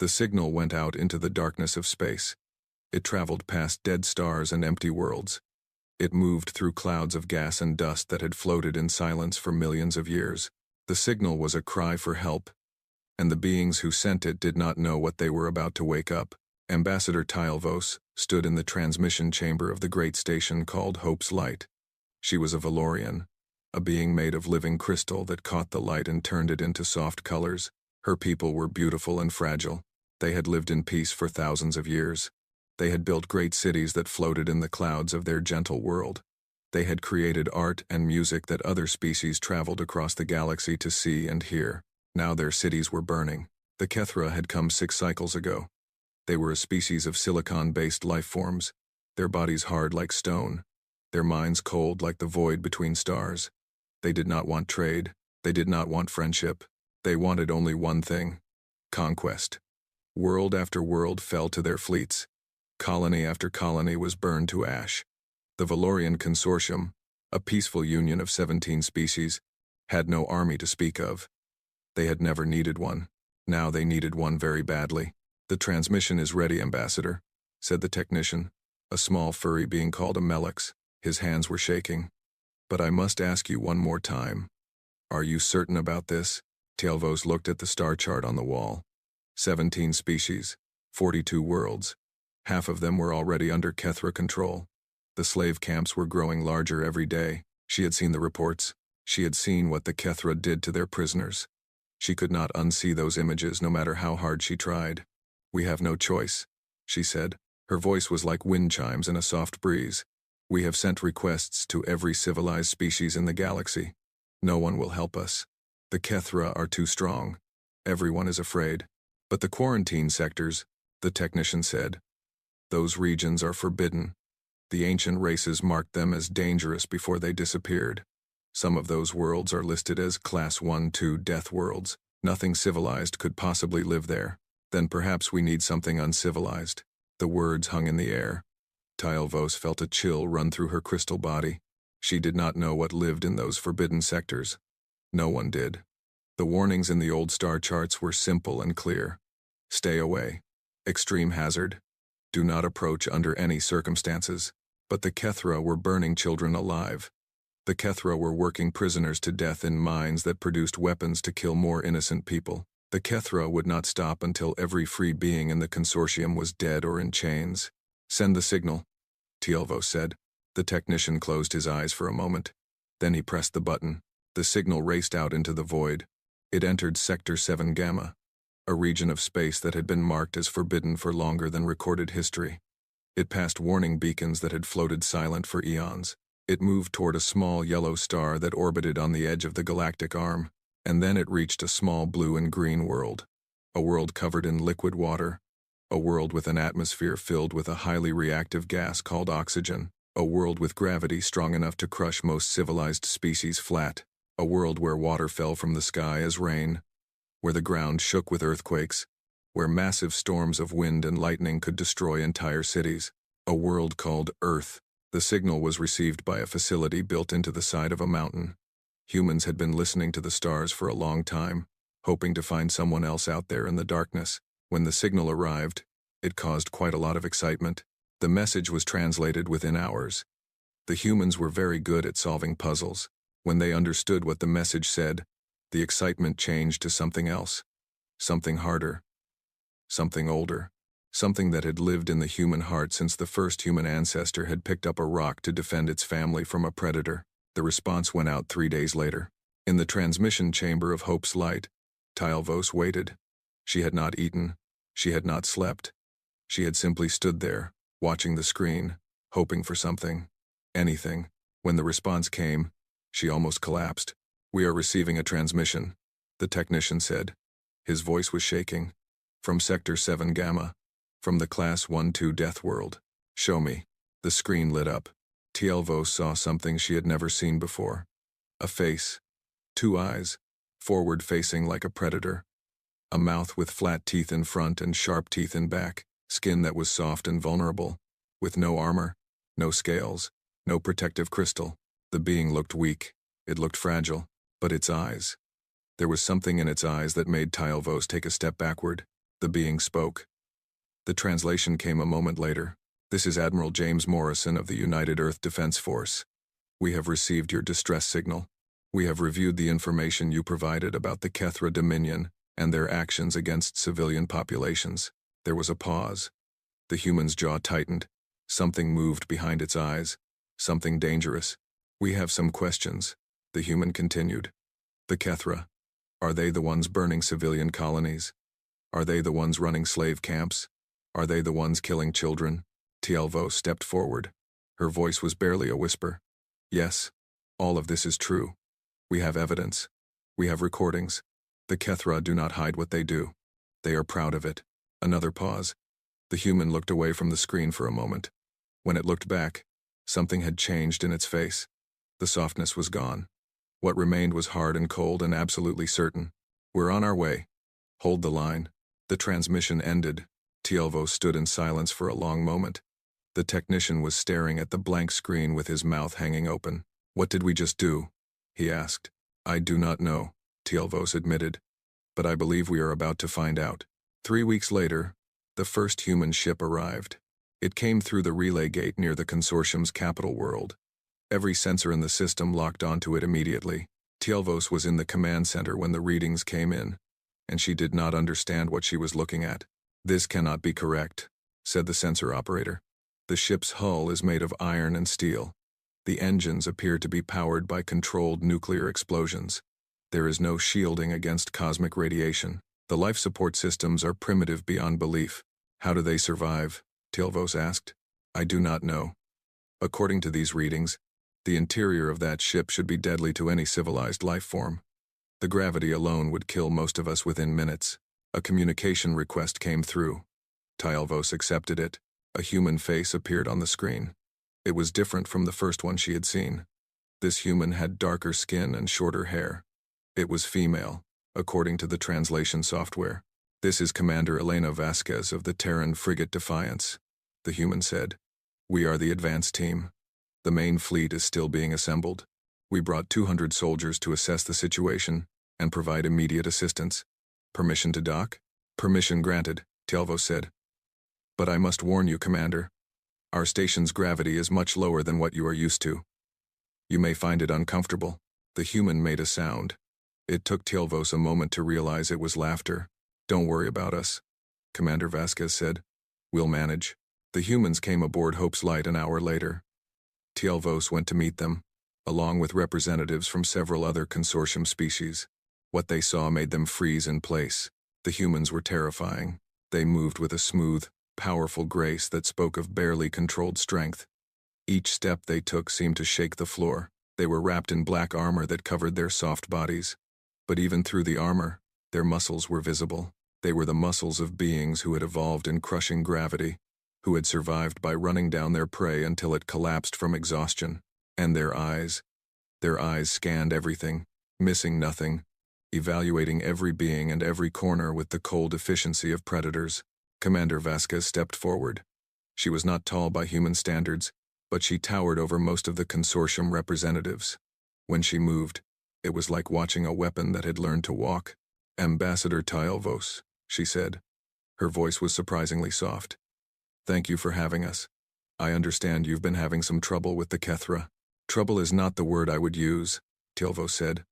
The signal went out into the darkness of space. It traveled past dead stars and empty worlds. It moved through clouds of gas and dust that had floated in silence for millions of years. The signal was a cry for help, and the beings who sent it did not know what they were about to wake up. Ambassador Tylvos stood in the transmission chamber of the great station called Hope's Light. She was a Valorian, a being made of living crystal that caught the light and turned it into soft colors. Her people were beautiful and fragile. They had lived in peace for thousands of years. They had built great cities that floated in the clouds of their gentle world. They had created art and music that other species traveled across the galaxy to see and hear. Now their cities were burning. The Kethra had come 6 cycles ago. They were a species of silicon-based life forms, their bodies hard like stone, their minds cold like the void between stars. They did not want trade. They did not want friendship. They wanted only one thing: conquest. World after world fell to their fleets. Colony after colony was burned to ash. The Valorian Consortium, a peaceful union of 17 species, had no army to speak of. They had never needed one. Now they needed one very badly. "The transmission is ready, Ambassador," said the technician, a small furry being called a Melix. His hands were shaking. "But I must ask you one more time. Are you certain about this?" Tylvos looked at the star chart on the wall. 17 species, 42 worlds. Half of them were already under Kethra control. The slave camps were growing larger every day. She had seen the reports. She had seen what the Kethra did to their prisoners. She could not unsee those images no matter how hard she tried. "We have no choice," she said. Her voice was like wind chimes in a soft breeze. "We have sent requests to every civilized species in the galaxy. No one will help us. The Kethra are too strong. Everyone is afraid. But the quarantine sectors," the technician said, "those regions are forbidden. The ancient races marked them as dangerous before they disappeared. Some of those worlds are listed as Class 1-2 death worlds. Nothing civilized could possibly live there. Then perhaps we need something uncivilized." The words hung in the air. Tylvos felt a chill run through her crystal body. She did not know what lived in those forbidden sectors. No one did. The warnings in the old star charts were simple and clear. Stay away. Extreme hazard. Do not approach under any circumstances. But the Kethra were burning children alive. The Kethra were working prisoners to death in mines that produced weapons to kill more innocent people. The Kethra would not stop until every free being in the consortium was dead or in chains. "Send the signal," Tylvos said. The technician closed his eyes for a moment. Then he pressed the button. The signal raced out into the void. It entered Sector 7 Gamma, a region of space that had been marked as forbidden for longer than recorded history. It passed warning beacons that had floated silent for eons. It moved toward a small yellow star that orbited on the edge of the galactic arm, and then it reached a small blue and green world. A world covered in liquid water. A world with an atmosphere filled with a highly reactive gas called oxygen. A world with gravity strong enough to crush most civilized species flat. A world where water fell from the sky as rain. Where the ground shook with earthquakes. Where massive storms of wind and lightning could destroy entire cities. A world called Earth. The signal was received by a facility built into the side of a mountain. Humans had been listening to the stars for a long time, hoping to find someone else out there in the darkness. When the signal arrived, it caused quite a lot of excitement. The message was translated within hours. The humans were very good at solving puzzles. When they understood what the message said, the excitement changed to something else. Something harder. Something older. Something that had lived in the human heart since the first human ancestor had picked up a rock to defend its family from a predator. The response went out 3 days later. In the transmission chamber of Hope's Light, Tylvos waited. She had not eaten. She had not slept. She had simply stood there, watching the screen, hoping for something. Anything. When the response came, she almost collapsed. "We are receiving a transmission," the technician said. His voice was shaking. "From Sector 7 Gamma. From the Class 1-2 death world. Show me." The screen lit up. Tylvos saw something she had never seen before. A face. 2 eyes. Forward-facing like a predator. A mouth with flat teeth in front and sharp teeth in back. Skin that was soft and vulnerable. With no armor. No scales. No protective crystal. The being looked weak. It looked fragile. But its eyes. There was something in its eyes that made Tylvos take a step backward. The being spoke. The translation came a moment later. This is Admiral James Morrison of the United Earth Defense Force. We have received your distress signal. We have reviewed the information you provided about the Kethra Dominion and their actions against civilian populations. There was a pause. The human's jaw tightened. Something moved behind its eyes. Something dangerous. We have some questions. The human continued. The Kethra. Are they the ones burning civilian colonies? Are they the ones running slave camps? Are they the ones killing children? Tielvo stepped forward. Her voice was barely a whisper. Yes, all of this is true. We have evidence. We have recordings. The Kethra do not hide what they do. They are proud of it. Another pause. The human looked away from the screen for a moment. When it looked back, something had changed in its face. The softness was gone. What remained was hard and cold and absolutely certain. We're on our way. Hold the line. The transmission ended. Tielvo stood in silence for a long moment. The technician was staring at the blank screen with his mouth hanging open. What did we just do? He asked. I do not know, Tielvos admitted. But I believe we are about to find out. 3 weeks later, the first human ship arrived. It came through the relay gate near the consortium's capital world. Every sensor in the system locked onto it immediately. Tielvos was in the command center when the readings came in, and she did not understand what she was looking at. This cannot be correct, said the sensor operator. The ship's hull is made of iron and steel. The engines appear to be powered by controlled nuclear explosions. There is no shielding against cosmic radiation. The life support systems are primitive beyond belief. How do they survive? Tielvos asked. I do not know. According to these readings, the interior of that ship should be deadly to any civilized life form. The gravity alone would kill most of us within minutes. A communication request came through. Tielvos accepted it. A human face appeared on the screen. It was different from the first one she had seen. This human had darker skin and shorter hair. It was female, according to the translation software. This is Commander Elena Vasquez of the Terran frigate Defiance, the human said. We are the advance team. The main fleet is still being assembled. We brought 200 soldiers to assess the situation and provide immediate assistance. Permission to dock? Permission granted, Tielvo said. But I must warn you, Commander. Our station's gravity is much lower than what you are used to. You may find it uncomfortable. The human made a sound. It took Tielvos a moment to realize it was laughter. Don't worry about us, Commander Vasquez said. We'll manage. The humans came aboard Hope's Light an hour later. Tielvos went to meet them, along with representatives from several other consortium species. What they saw made them freeze in place. The humans were terrifying. They moved with a smooth, powerful grace that spoke of barely controlled strength. Each step they took seemed to shake the floor. They were wrapped in black armor that covered their soft bodies. But even through the armor, their muscles were visible. They were the muscles of beings who had evolved in crushing gravity, who had survived by running down their prey until it collapsed from exhaustion. And their eyes scanned everything, missing nothing, evaluating every being and every corner with the cold efficiency of predators. Commander Vasquez stepped forward. She was not tall by human standards, but she towered over most of the consortium representatives. When she moved, it was like watching a weapon that had learned to walk. Ambassador Tielvos, she said. Her voice was surprisingly soft. Thank you for having us. I understand you've been having some trouble with the Kethra. Trouble is not the word I would use, Tielvos said.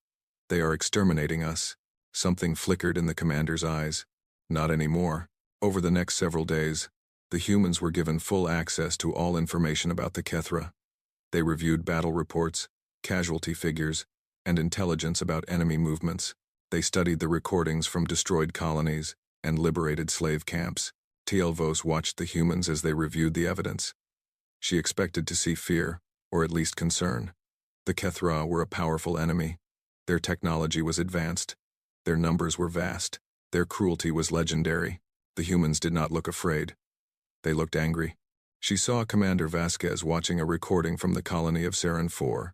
They are exterminating us. Something flickered in the commander's eyes. Not anymore. Over the next several days, the humans were given full access to all information about the Kethra. They reviewed battle reports, casualty figures, and intelligence about enemy movements. They studied the recordings from destroyed colonies and liberated slave camps. Tielvos watched the humans as they reviewed the evidence. She expected to see fear, or at least concern. The Kethra were a powerful enemy. Their technology was advanced. Their numbers were vast. Their cruelty was legendary. The humans did not look afraid. They looked angry. She saw Commander Vasquez watching a recording from the colony of Sarin 4.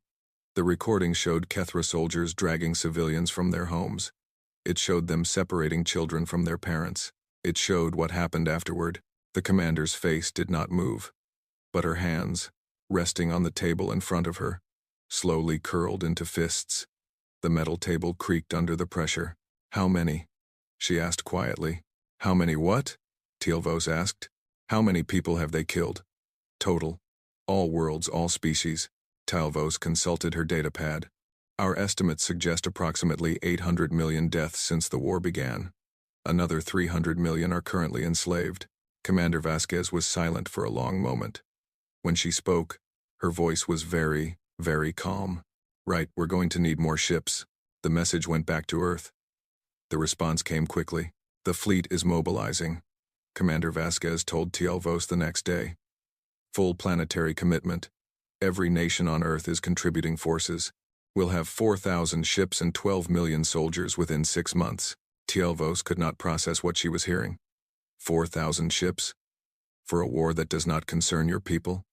The recording showed Kethra soldiers dragging civilians from their homes. It showed them separating children from their parents. It showed what happened afterward. The commander's face did not move, but her hands, resting on the table in front of her, slowly curled into fists. The metal table creaked under the pressure. How many? She asked quietly. How many what? Teal'vos asked. How many people have they killed? Total. All worlds, all species. Teal'vos consulted her datapad. Our estimates suggest approximately 800 million deaths since the war began. Another 300 million are currently enslaved. Commander Vasquez was silent for a long moment. When she spoke, her voice was very, very calm. Right, we're going to need more ships. The message went back to Earth. The response came quickly. The fleet is mobilizing. Commander Vasquez told Teal'vos the next day. Full planetary commitment. Every nation on Earth is contributing forces. We'll have 4,000 ships and 12 million soldiers within 6 months. Teal'vos could not process what she was hearing. 4,000 ships? For a war that does not concern your people?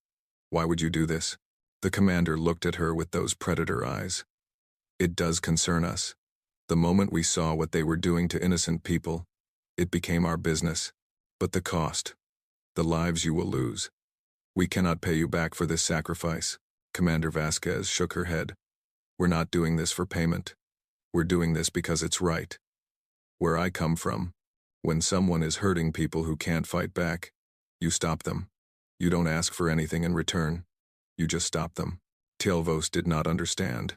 Why would you do this? The commander looked at her with those predator eyes. It does concern us. The moment we saw what they were doing to innocent people, it became our business. But the cost, the lives you will lose. We cannot pay you back for this sacrifice. Commander Vasquez shook her head. We're not doing this for payment. We're doing this because it's right. Where I come from, when someone is hurting people who can't fight back, you stop them. You don't ask for anything in return. You just stop them. Teal'vos did not understand.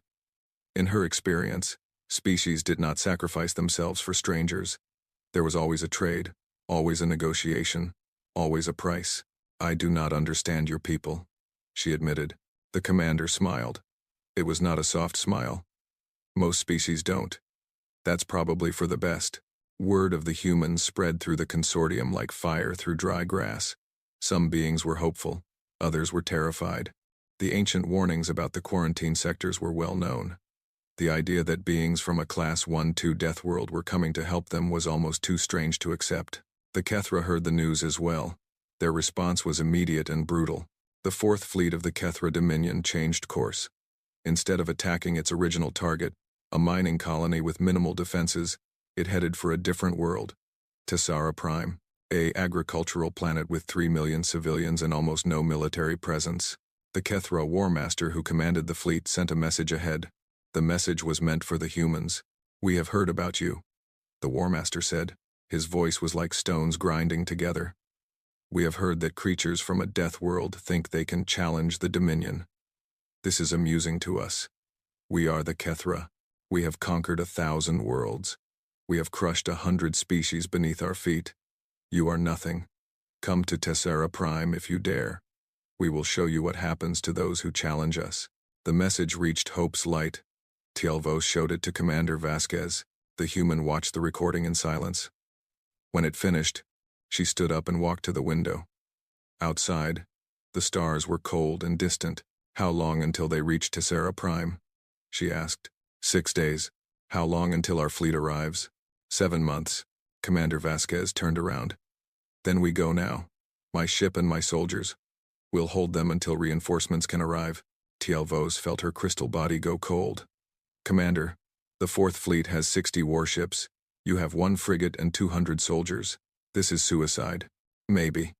In her experience, species did not sacrifice themselves for strangers. There was always a trade, always a negotiation, always a price. I do not understand your people, she admitted. The commander smiled. It was not a soft smile. Most species don't. That's probably for the best. Word of the humans spread through the consortium like fire through dry grass. Some beings were hopeful, others were terrified. The ancient warnings about the quarantine sectors were well known. The idea that beings from a Class 1-2 death world were coming to help them was almost too strange to accept. The Kethra heard the news as well. Their response was immediate and brutal. The Fourth Fleet of the Kethra Dominion changed course. Instead of attacking its original target, a mining colony with minimal defenses, it headed for a different world. Tessara Prime, an agricultural planet with 3 million civilians and almost no military presence. The Kethra War Master who commanded the fleet sent a message ahead. The message was meant for the humans. We have heard about you, the War Master said. His voice was like stones grinding together. We have heard that creatures from a death world think they can challenge the Dominion. This is amusing to us. We are the Kethra. We have conquered 1,000 worlds. We have crushed 100 species beneath our feet. You are nothing. Come to Tessara Prime if you dare. We will show you what happens to those who challenge us. The message reached Hope's Light. Teal'vos showed it to Commander Vasquez. The human watched the recording in silence. When it finished, she stood up and walked to the window. Outside, the stars were cold and distant. How long until they reached Tessara Prime? She asked. 6 days. How long until our fleet arrives? 7 months. Commander Vasquez turned around. Then we go now. My ship and my soldiers. We'll hold them until reinforcements can arrive. Teal'vos felt her crystal body go cold. Commander, the Fourth Fleet has 60 warships. You have 1 frigate and 200 soldiers. This is suicide. Maybe.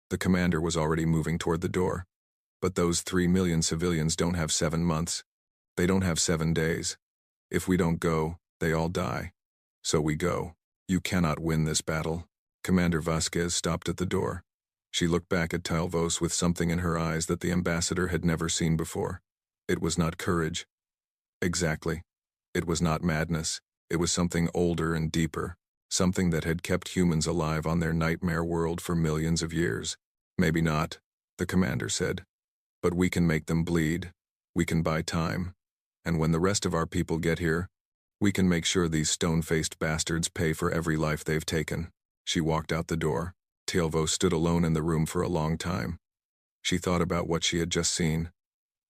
The commander was already moving toward the door. But those 3 million civilians don't have 7 months. They don't have 7 days. If we don't go, they all die. So we go. You cannot win this battle. Commander Vasquez stopped at the door. She looked back at Teal'vos with something in her eyes that the ambassador had never seen before. It was not courage. Exactly. It was not madness. It was something older and deeper. Something that had kept humans alive on their nightmare world for millions of years. Maybe not, the commander said. But we can make them bleed. We can buy time. And when the rest of our people get here, we can make sure these stone-faced bastards pay for every life they've taken. She walked out the door. Teal'vos stood alone in the room for a long time. She thought about what she had just seen.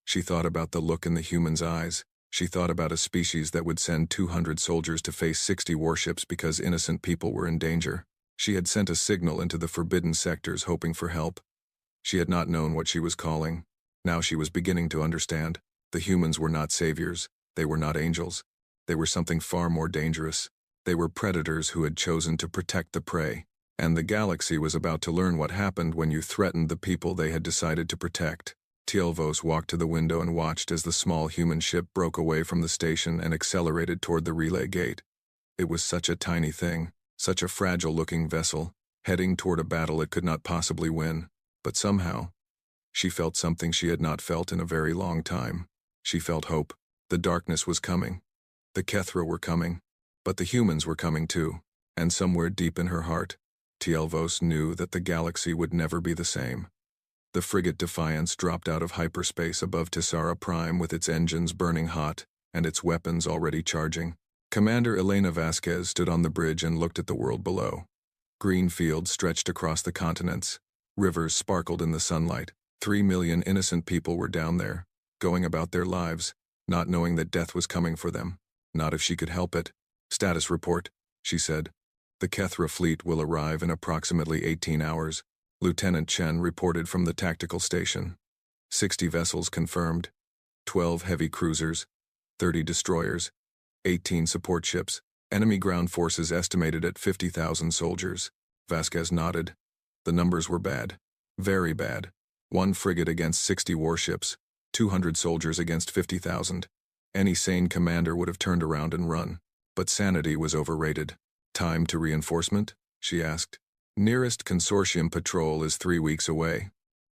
She thought about the look in the human's eyes. She thought about a species that would send 200 soldiers to face 60 warships because innocent people were in danger. She had sent a signal into the forbidden sectors hoping for help. She had not known what she was calling. Now she was beginning to understand. The humans were not saviors. They were not angels. They were something far more dangerous. They were predators who had chosen to protect the prey. And the galaxy was about to learn what happened when you threatened the people they had decided to protect. Teal'vos walked to the window and watched as the small human ship broke away from the station and accelerated toward the relay gate. It was such a tiny thing, Such a fragile-looking vessel, heading toward a battle it could not possibly win. But somehow, she felt something she had not felt in a very long time. She felt hope. The darkness was coming. The Kethra were coming. But the humans were coming too. And somewhere deep in her heart, Tielvos knew that the galaxy would never be the same. The frigate Defiance dropped out of hyperspace above Tessara Prime with its engines burning hot and its weapons already charging. Commander Elena Vasquez stood on the bridge and looked at the world below. Green fields stretched across the continents. Rivers sparkled in the sunlight. 3 million innocent people were down there, going about their lives, not knowing that death was coming for them. Not if she could help it. Status report, she said. The Kethra fleet will arrive in approximately 18 hours. Lieutenant Chen reported from the tactical station. 60 vessels confirmed. 12 heavy cruisers. 30 destroyers. 18 support ships. Enemy ground forces estimated at 50,000 soldiers. Vasquez nodded. The numbers were bad. Very bad. 1 frigate against 60 warships. 200 soldiers against 50,000. Any sane commander would have turned around and run. But sanity was overrated. Time to reinforcement? She asked. Nearest consortium patrol is 3 weeks away.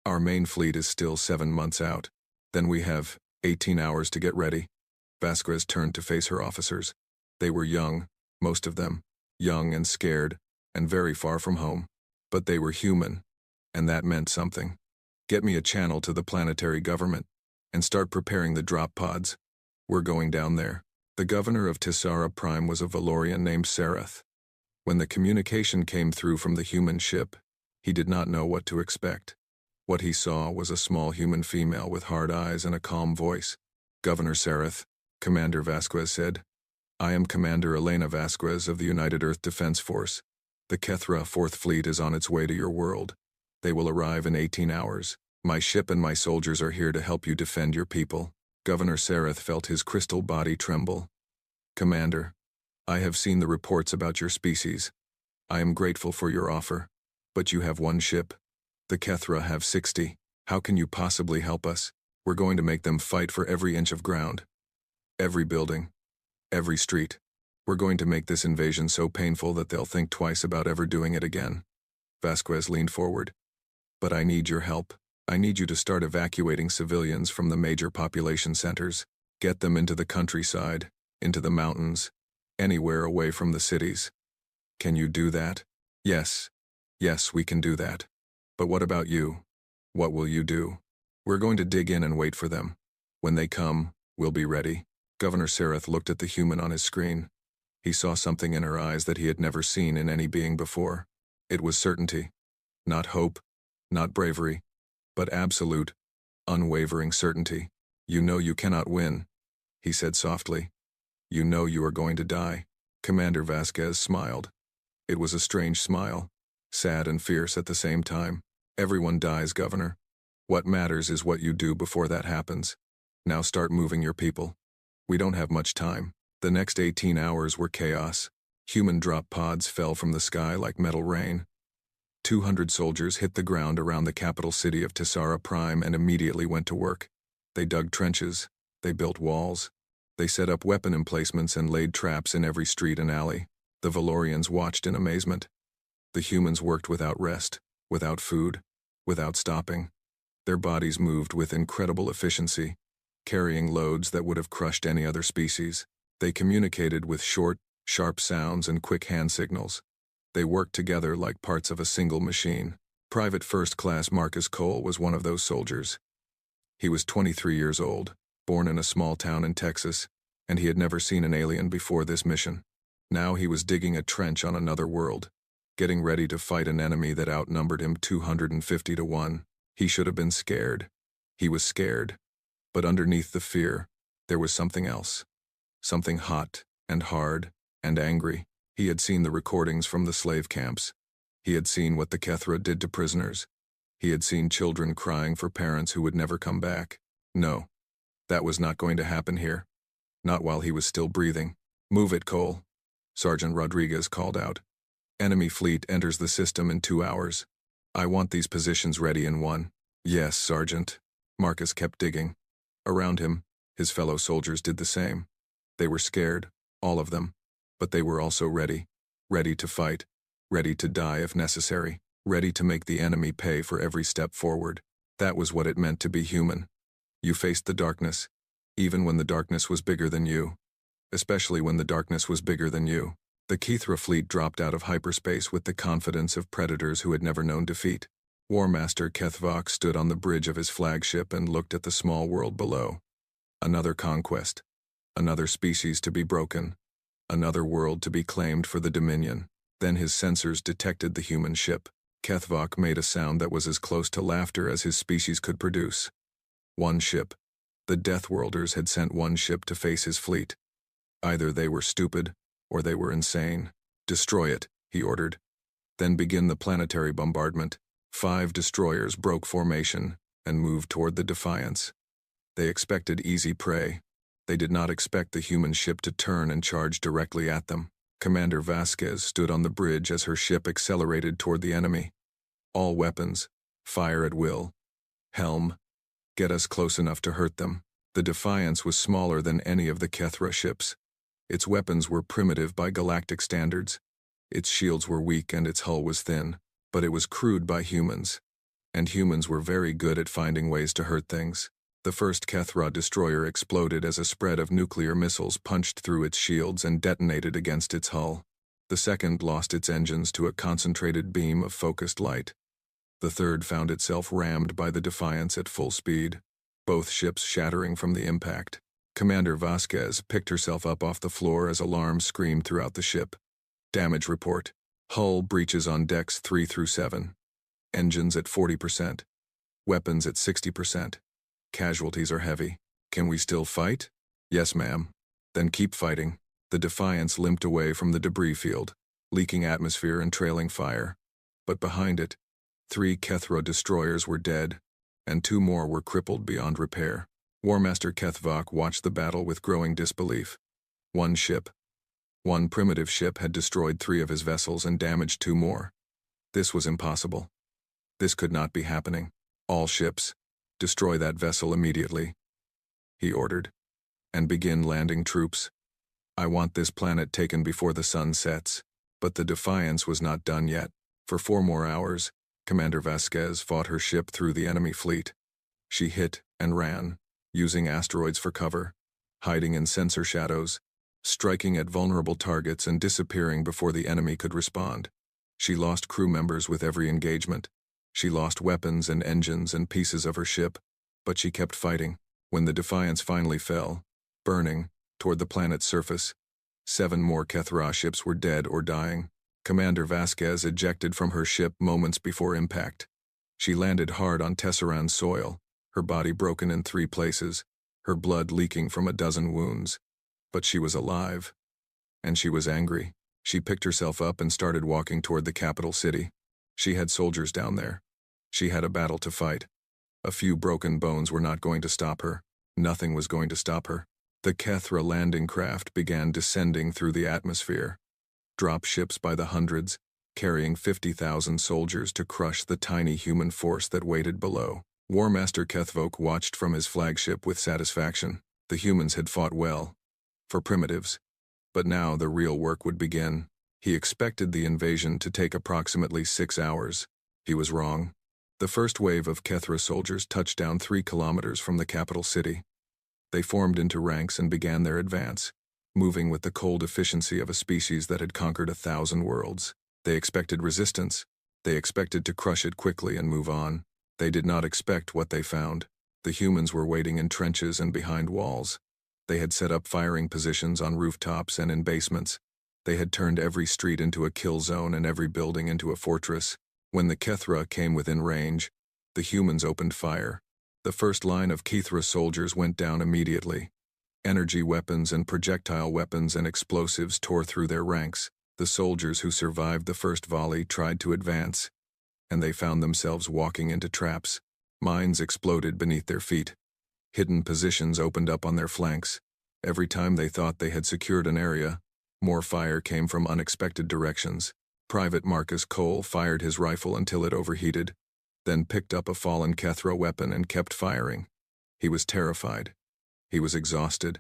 Our main fleet is still 7 months out. Then we have 18 hours to get ready. Vasquez turned to face her officers. They were young, most of them, young and scared, and very far from home. But they were human, and that meant something. Get me a channel to the planetary government, and start preparing the drop pods. We're going down there. The governor of Tessara Prime was a Valorian named Sereth. When the communication came through from the human ship, he did not know what to expect. What he saw was a small human female with hard eyes and a calm voice. Governor Sereth, Commander Vasquez said, I am Commander Elena Vasquez of the United Earth Defense Force. The Kethra 4th Fleet is on its way to your world. They will arrive in 18 hours. My ship and my soldiers are here to help you defend your people. Governor Sereth felt his crystal body tremble. Commander, I have seen the reports about your species. I am grateful for your offer. But you have 1 ship. The Kethra have 60. How can you possibly help us? We're going to make them fight for every inch of ground. Every building. Every street. We're going to make this invasion so painful that they'll think twice about ever doing it again. Vasquez leaned forward. But I need your help. I need you to start evacuating civilians from the major population centers. Get them into the countryside, into the mountains, anywhere away from the cities. Can you do that? Yes. Yes, we can do that. But what about you? What will you do? We're going to dig in and wait for them. When they come, we'll be ready. Governor Sereth looked at the human on his screen. He saw something in her eyes that he had never seen in any being before. It was certainty. Not hope, not bravery, but absolute, unwavering certainty. You know you cannot win, he said softly. You know you are going to die. Commander Vasquez smiled. It was a strange smile, sad and fierce at the same time. Everyone dies, Governor. What matters is what you do before that happens. Now start moving your people. We don't have much time. The next 18 hours were chaos. Human drop pods fell from the sky like metal rain. 200 soldiers hit the ground around the capital city of Tessara Prime and immediately went to work. They dug trenches. They built walls. They set up weapon emplacements and laid traps in every street and alley. The Valorians watched in amazement. The humans worked without rest, without food, without stopping. Their bodies moved with incredible efficiency, carrying loads that would have crushed any other species. They communicated with short, sharp sounds and quick hand signals. They worked together like parts of a single machine. Private First Class Marcus Cole was one of those soldiers. He was 23 years old, born in a small town in Texas, and he had never seen an alien before this mission. Now he was digging a trench on another world, getting ready to fight an enemy that outnumbered him 250 to 1. He should have been scared. He was scared. But underneath the fear, there was something else. Something hot and hard and angry. He had seen the recordings from the slave camps. He had seen what the Kethra did to prisoners. He had seen children crying for parents who would never come back. No, that was not going to happen here. Not while he was still breathing. Move it, Cole, Sergeant Rodriguez called out. Enemy fleet enters the system in 2 hours. I want these positions ready in 1. Yes, Sergeant. Marcus kept digging. Around him, his fellow soldiers did the same. They were scared, all of them, but they were also ready. ready to fight, ready to die if necessary, ready to make the enemy pay for every step forward. That was what it meant to be human. You faced the darkness, even when the darkness was bigger than you. Especially when the darkness was bigger than you. The Kithra fleet dropped out of hyperspace with the confidence of predators who had never known defeat. War Master Kethvok stood on the bridge of his flagship and looked at the small world below. Another conquest. Another species to be broken. Another world to be claimed for the Dominion. Then his sensors detected the human ship. Kethvok made a sound that was as close to laughter as his species could produce. One ship. The Deathworlders had sent one ship to face his fleet. Either they were stupid, or they were insane. Destroy it, he ordered. Then begin the planetary bombardment. 5 destroyers broke formation and moved toward the Defiance. They expected easy prey. They did not expect the human ship to turn and charge directly at them. Commander Vasquez stood on the bridge as her ship accelerated toward the enemy. All weapons, fire at will. Helm, get us close enough to hurt them. The Defiance was smaller than any of the Kethra ships. Its weapons were primitive by galactic standards. Its shields were weak and its hull was thin, but it was crewed by humans. And humans were very good at finding ways to hurt things. The first Kethra destroyer exploded as a spread of nuclear missiles punched through its shields and detonated against its hull. The second lost its engines to a concentrated beam of focused light. The third found itself rammed by the Defiance at full speed, both ships shattering from the impact. Commander Vasquez picked herself up off the floor as alarms screamed throughout the ship. Damage report. Hull breaches on decks 3 through 7. Engines at 40%. Weapons at 60%. Casualties are heavy. Can we still fight? Yes, ma'am. Then keep fighting. The Defiance limped away from the debris field, leaking atmosphere and trailing fire. But behind it, 3 Kethra destroyers were dead, and 2 more were crippled beyond repair. War Master Kethvok watched the battle with growing disbelief. One primitive ship had destroyed 3 of his vessels and damaged 2 more. This was impossible. This could not be happening. All ships, destroy that vessel immediately, he ordered, and begin landing troops. I want this planet taken before the sun sets. But the Defiance was not done yet. For 4 more hours, Commander Vasquez fought her ship through the enemy fleet. She hit and ran, using asteroids for cover, hiding in sensor shadows, striking at vulnerable targets and disappearing before the enemy could respond. She lost crew members with every engagement. She lost weapons and engines and pieces of her ship, but she kept fighting. When the Defiance finally fell, burning, toward the planet's surface, 7 more Kethra ships were dead or dying. Commander Vasquez ejected from her ship moments before impact. She landed hard on Tesseran's soil, her body broken in 3 places, her blood leaking from a dozen wounds. But she was alive. And she was angry. She picked herself up and started walking toward the capital city. She had soldiers down there. She had a battle to fight. A few broken bones were not going to stop her. Nothing was going to stop her. The Kethra landing craft began descending through the atmosphere. Drop ships by the hundreds, carrying 50,000 soldiers to crush the tiny human force that waited below. War Master Kethvok watched from his flagship with satisfaction. The humans had fought well, for primitives. But now the real work would begin. He expected the invasion to take approximately 6 hours. He was wrong. The first wave of Kethra soldiers touched down 3 kilometers from the capital city. They formed into ranks and began their advance, moving with the cold efficiency of a species that had conquered 1,000 worlds. They expected resistance. They expected to crush it quickly and move on. They did not expect what they found. The humans were waiting in trenches and behind walls. They had set up firing positions on rooftops and in basements. They had turned every street into a kill zone and every building into a fortress. When the Kethra came within range, the humans opened fire. The first line of Kethra soldiers went down immediately. Energy weapons and projectile weapons and explosives tore through their ranks. The soldiers who survived the first volley tried to advance, and they found themselves walking into traps. Mines exploded beneath their feet. Hidden positions opened up on their flanks. Every time they thought they had secured an area, more fire came from unexpected directions. Private Marcus Cole fired his rifle until it overheated, then picked up a fallen Kethra weapon and kept firing. He was terrified. He was exhausted.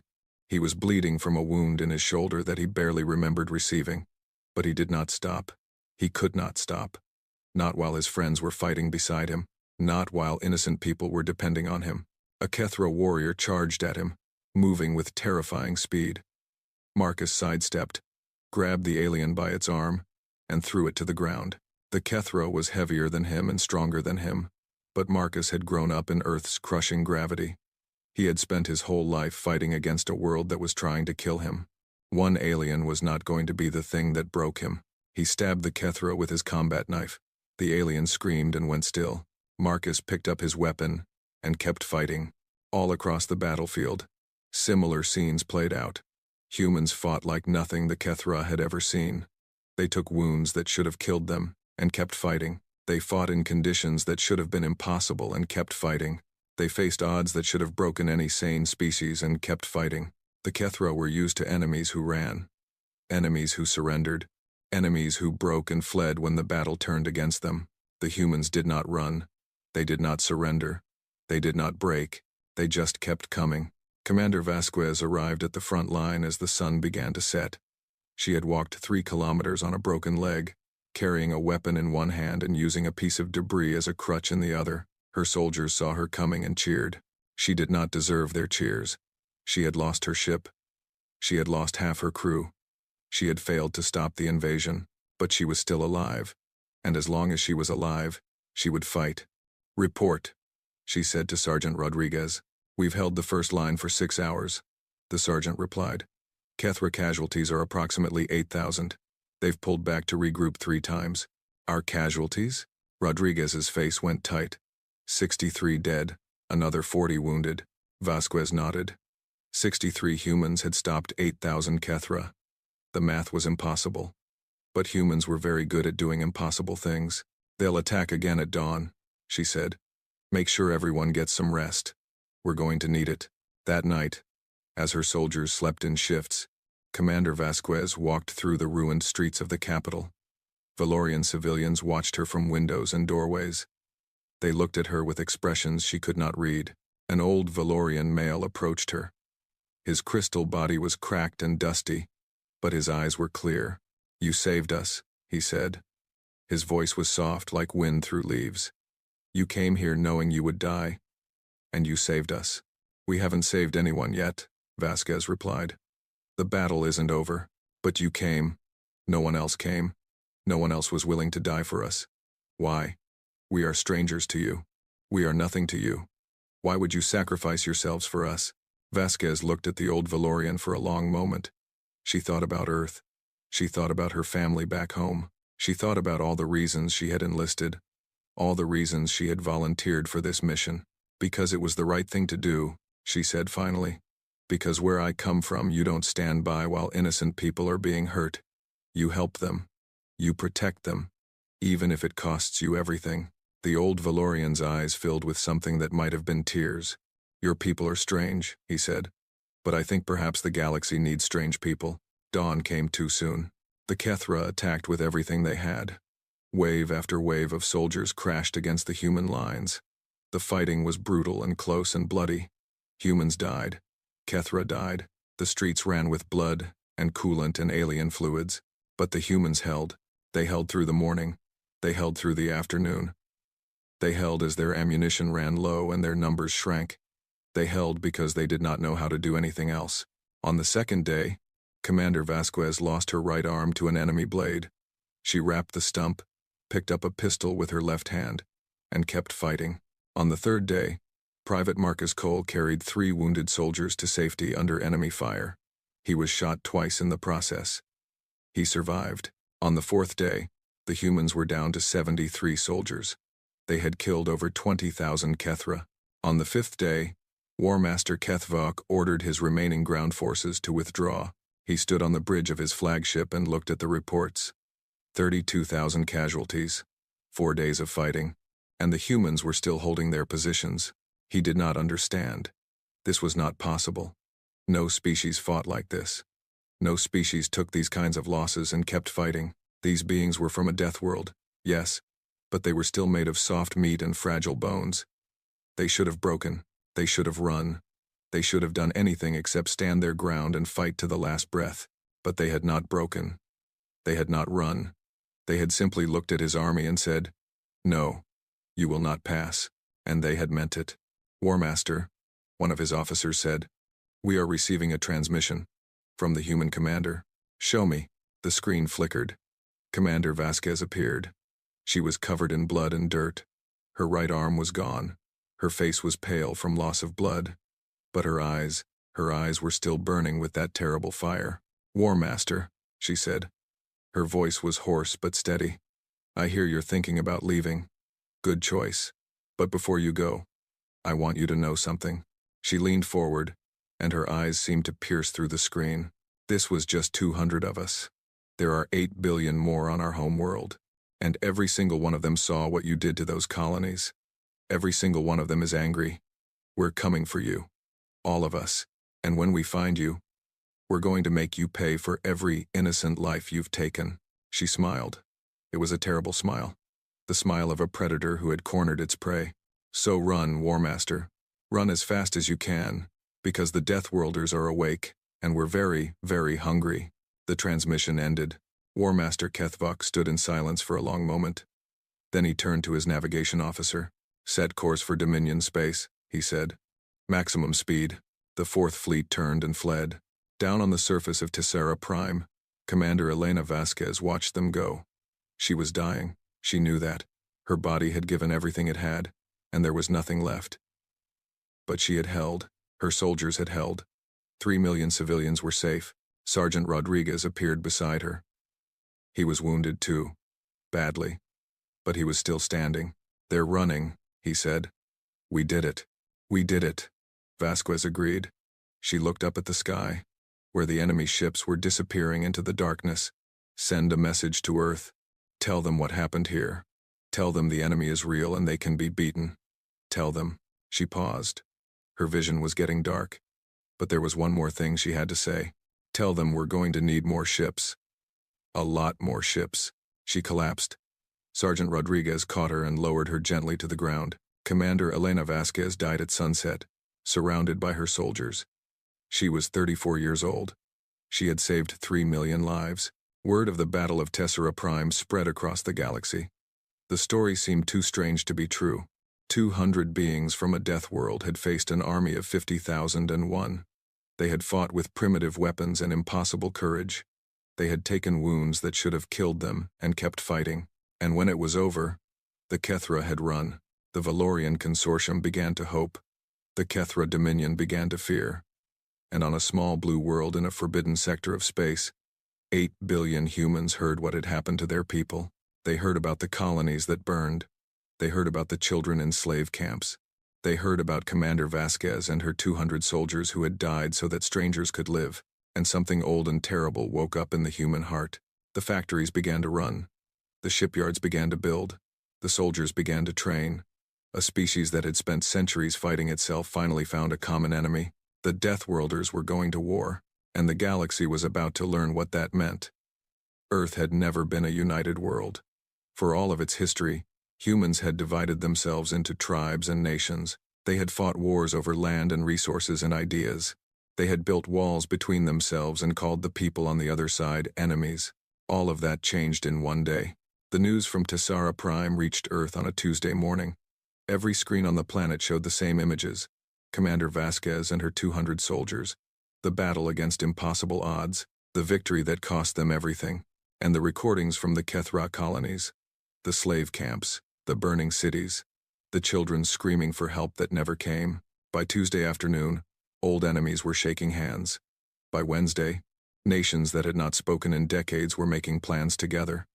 He was bleeding from a wound in his shoulder that he barely remembered receiving. But he did not stop. He could not stop. Not while his friends were fighting beside him. Not while innocent people were depending on him. A Kethra warrior charged at him, moving with terrifying speed. Marcus sidestepped, grabbed the alien by its arm, and threw it to the ground. The Kethra was heavier than him and stronger than him, but Marcus had grown up in Earth's crushing gravity. He had spent his whole life fighting against a world that was trying to kill him. One alien was not going to be the thing that broke him. He stabbed the Kethra with his combat knife. The alien screamed and went still. Marcus picked up his weapon and kept fighting. All across the battlefield, similar scenes played out. Humans fought like nothing the Kethra had ever seen. They took wounds that should have killed them and kept fighting. They fought in conditions that should have been impossible and kept fighting. They faced odds that should have broken any sane species and kept fighting. The Kethra were used to enemies who ran, enemies who surrendered, enemies who broke and fled when the battle turned against them. The humans did not run. They did not surrender. They did not break. They just kept coming. Commander Vasquez arrived at the front line as the sun began to set. She had walked 3 kilometers on a broken leg, carrying a weapon in one hand and using a piece of debris as a crutch in the other. Her soldiers saw her coming and cheered. She did not deserve their cheers. She had lost her ship. She had lost half her crew. She had failed to stop the invasion, but she was still alive. And as long as she was alive, she would fight. "Report," she said to Sergeant Rodriguez. "We've held the first line for 6 hours." The sergeant replied. "Kethra casualties are approximately 8,000. They've pulled back to regroup 3 times. "Our casualties?" Rodriguez's face went tight. 63 dead, another 40 wounded. Vasquez nodded. 63 humans had stopped 8,000 Kethra. The math was impossible. But humans were very good at doing impossible things. "They'll attack again at dawn," she said. "Make sure everyone gets some rest. We're going to need it." That night, as her soldiers slept in shifts, Commander Vasquez walked through the ruined streets of the capital. Valorian civilians watched her from windows and doorways. They looked at her with expressions she could not read. An old Valorian male approached her. His crystal body was cracked and dusty, but his eyes were clear. "You saved us," he said. His voice was soft like wind through leaves. "You came here knowing you would die, and you saved us." "We haven't saved anyone yet," Vasquez replied. "The battle isn't over, but you came. No one else came. No one else was willing to die for us. Why? We are strangers to you. We are nothing to you. Why would you sacrifice yourselves for us?" Vasquez looked at the old Valorian for a long moment. She thought about Earth. She thought about her family back home. She thought about all the reasons she had enlisted, all the reasons she had volunteered for this mission. "Because it was the right thing to do," she said finally. "Because where I come from, you don't stand by while innocent people are being hurt. You help them. You protect them, even if it costs you everything." The old Valorian's eyes filled with something that might have been tears. "Your people are strange," he said. "But I think perhaps the galaxy needs strange people." Dawn came too soon. The Kethra attacked with everything they had. Wave after wave of soldiers crashed against the human lines. The fighting was brutal and close and bloody. Humans died. Kethra died. The streets ran with blood and coolant and alien fluids. But the humans held. They held through the morning. They held through the afternoon. They held as their ammunition ran low and their numbers shrank. They held because they did not know how to do anything else. On the second day, Commander Vasquez lost her right arm to an enemy blade. She wrapped the stump, picked up a pistol with her left hand, and kept fighting. On the third day, Private Marcus Cole carried 3 wounded soldiers to safety under enemy fire. He was shot twice in the process. He survived. On the 4th day, the humans were down to 73 soldiers. They had killed over 20,000 Kethra. On the 5th day, War Master Kethvok ordered his remaining ground forces to withdraw. He stood on the bridge of his flagship and looked at the reports. 32,000 casualties, 4 days of fighting, and the humans were still holding their positions. He did not understand. This was not possible. No species fought like this. No species took these kinds of losses and kept fighting. These beings were from a death world, yes, but they were still made of soft meat and fragile bones. They should have broken. They should have run. They should have done anything except stand their ground and fight to the last breath. But they had not broken. They had not run. They had simply looked at his army and said, "No, you will not pass." And they had meant it. "War Master," one of his officers said, "we are receiving a transmission from the human commander." "Show me." The screen flickered. Commander Vasquez appeared. She was covered in blood and dirt. Her right arm was gone. Her face was pale from loss of blood. But her eyes were still burning with that terrible fire. "War Master," she said. Her voice was hoarse but steady. "I hear you're thinking about leaving. Good choice. But before you go, I want you to know something." She leaned forward, and her eyes seemed to pierce through the screen. "This was just 200 of us. There are 8 billion more on our home world, and every single one of them saw what you did to those colonies. Every single one of them is angry. We're coming for you. All of us. And when we find you, we're going to make you pay for every innocent life you've taken." She smiled. It was a terrible smile. The smile of a predator who had cornered its prey. "So run, War Master. Run as fast as you can, because the Deathworlders are awake, and we're very, very hungry." The transmission ended. War Master Kethvok stood in silence for a long moment. Then he turned to his navigation officer. "Set course for Dominion space," he said. "Maximum speed." The Fourth Fleet turned and fled. Down on the surface of Tessera Prime, Commander Elena Vasquez watched them go. She was dying. She knew that. Her body had given everything it had, and there was nothing left. But she had held. Her soldiers had held. 3 million civilians were safe. Sergeant Rodriguez appeared beside her. He was wounded too. Badly. But he was still standing. "They're running," he said. "We did it. We did it." Vasquez agreed. She looked up at the sky, where the enemy ships were disappearing into the darkness. "Send a message to Earth. Tell them what happened here. Tell them the enemy is real and they can be beaten. Tell them." She paused. Her vision was getting dark. But there was one more thing she had to say. "Tell them we're going to need more ships. A lot more ships." She collapsed. Sergeant Rodriguez caught her and lowered her gently to the ground. Commander Elena Vasquez died at sunset, surrounded by her soldiers. She was 34 years old. She had saved 3 million lives. Word of the Battle of Tessera Prime spread across the galaxy. The story seemed too strange to be true. 200 beings from a death world had faced an army of 50,001. They had fought with primitive weapons and impossible courage. They had taken wounds that should have killed them and kept fighting. And when it was over, the Kethra had run. The Valorian Consortium began to hope. The Kethra Dominion began to fear. And on a small blue world in a forbidden sector of space, 8 billion humans heard what had happened to their people. They heard about the colonies that burned. They heard about the children in slave camps. They heard about Commander Vasquez and her 200 soldiers who had died so that strangers could live. And something old and terrible woke up in the human heart. The factories began to run. The shipyards began to build. The soldiers began to train. A species that had spent centuries fighting itself finally found a common enemy. The Deathworlders were going to war, and the galaxy was about to learn what that meant. Earth had never been a united world. For all of its history, humans had divided themselves into tribes and nations. They had fought wars over land and resources and ideas. They had built walls between themselves and called the people on the other side enemies. All of that changed in one day. The news from Tessera Prime reached Earth on a Tuesday morning. Every screen on the planet showed the same images. Commander Vasquez and her 200 soldiers. The battle against impossible odds. The victory that cost them everything. And the recordings from the Kethra colonies. The slave camps. The burning cities. The children screaming for help that never came. By Tuesday afternoon, old enemies were shaking hands. By Wednesday, nations that had not spoken in decades were making plans together.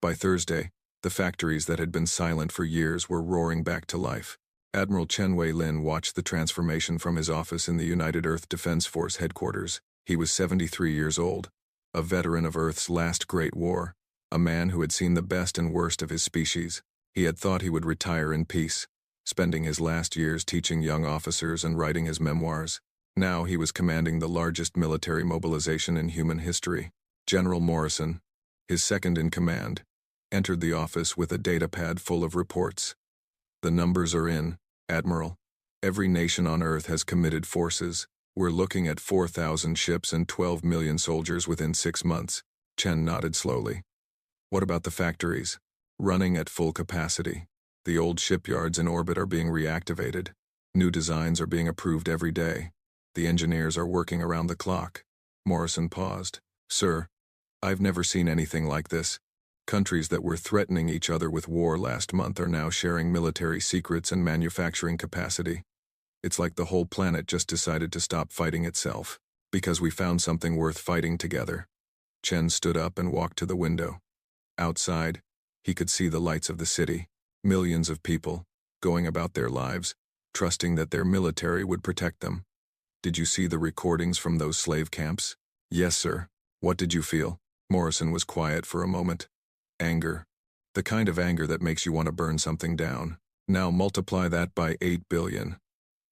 By Thursday, the factories that had been silent for years were roaring back to life. Admiral Chen Wei-Lin watched the transformation from his office in the United Earth Defense Force headquarters. He was 73 years old, a veteran of Earth's last great war, a man who had seen the best and worst of his species. He had thought he would retire in peace, spending his last years teaching young officers and writing his memoirs. Now he was commanding the largest military mobilization in human history. General Morrison, his second in command, entered the office with a datapad full of reports. "The numbers are in, Admiral. Every nation on Earth has committed forces. We're looking at 4,000 ships and 12 million soldiers within 6 months. Chen nodded slowly. What about the factories? Running at full capacity. The old shipyards in orbit are being reactivated. New designs are being approved every day. The engineers are working around the clock. Morrison paused. Sir, I've never seen anything like this. Countries that were threatening each other with war last month are now sharing military secrets and manufacturing capacity. It's like the whole planet just decided to stop fighting itself, because we found something worth fighting together. Chen stood up and walked to the window. Outside, he could see the lights of the city, millions of people, going about their lives, trusting that their military would protect them. Did you see the recordings from those slave camps? Yes, sir. What did you feel? Morrison was quiet for a moment. Anger. The kind of anger that makes you want to burn something down. Now multiply that by 8 billion.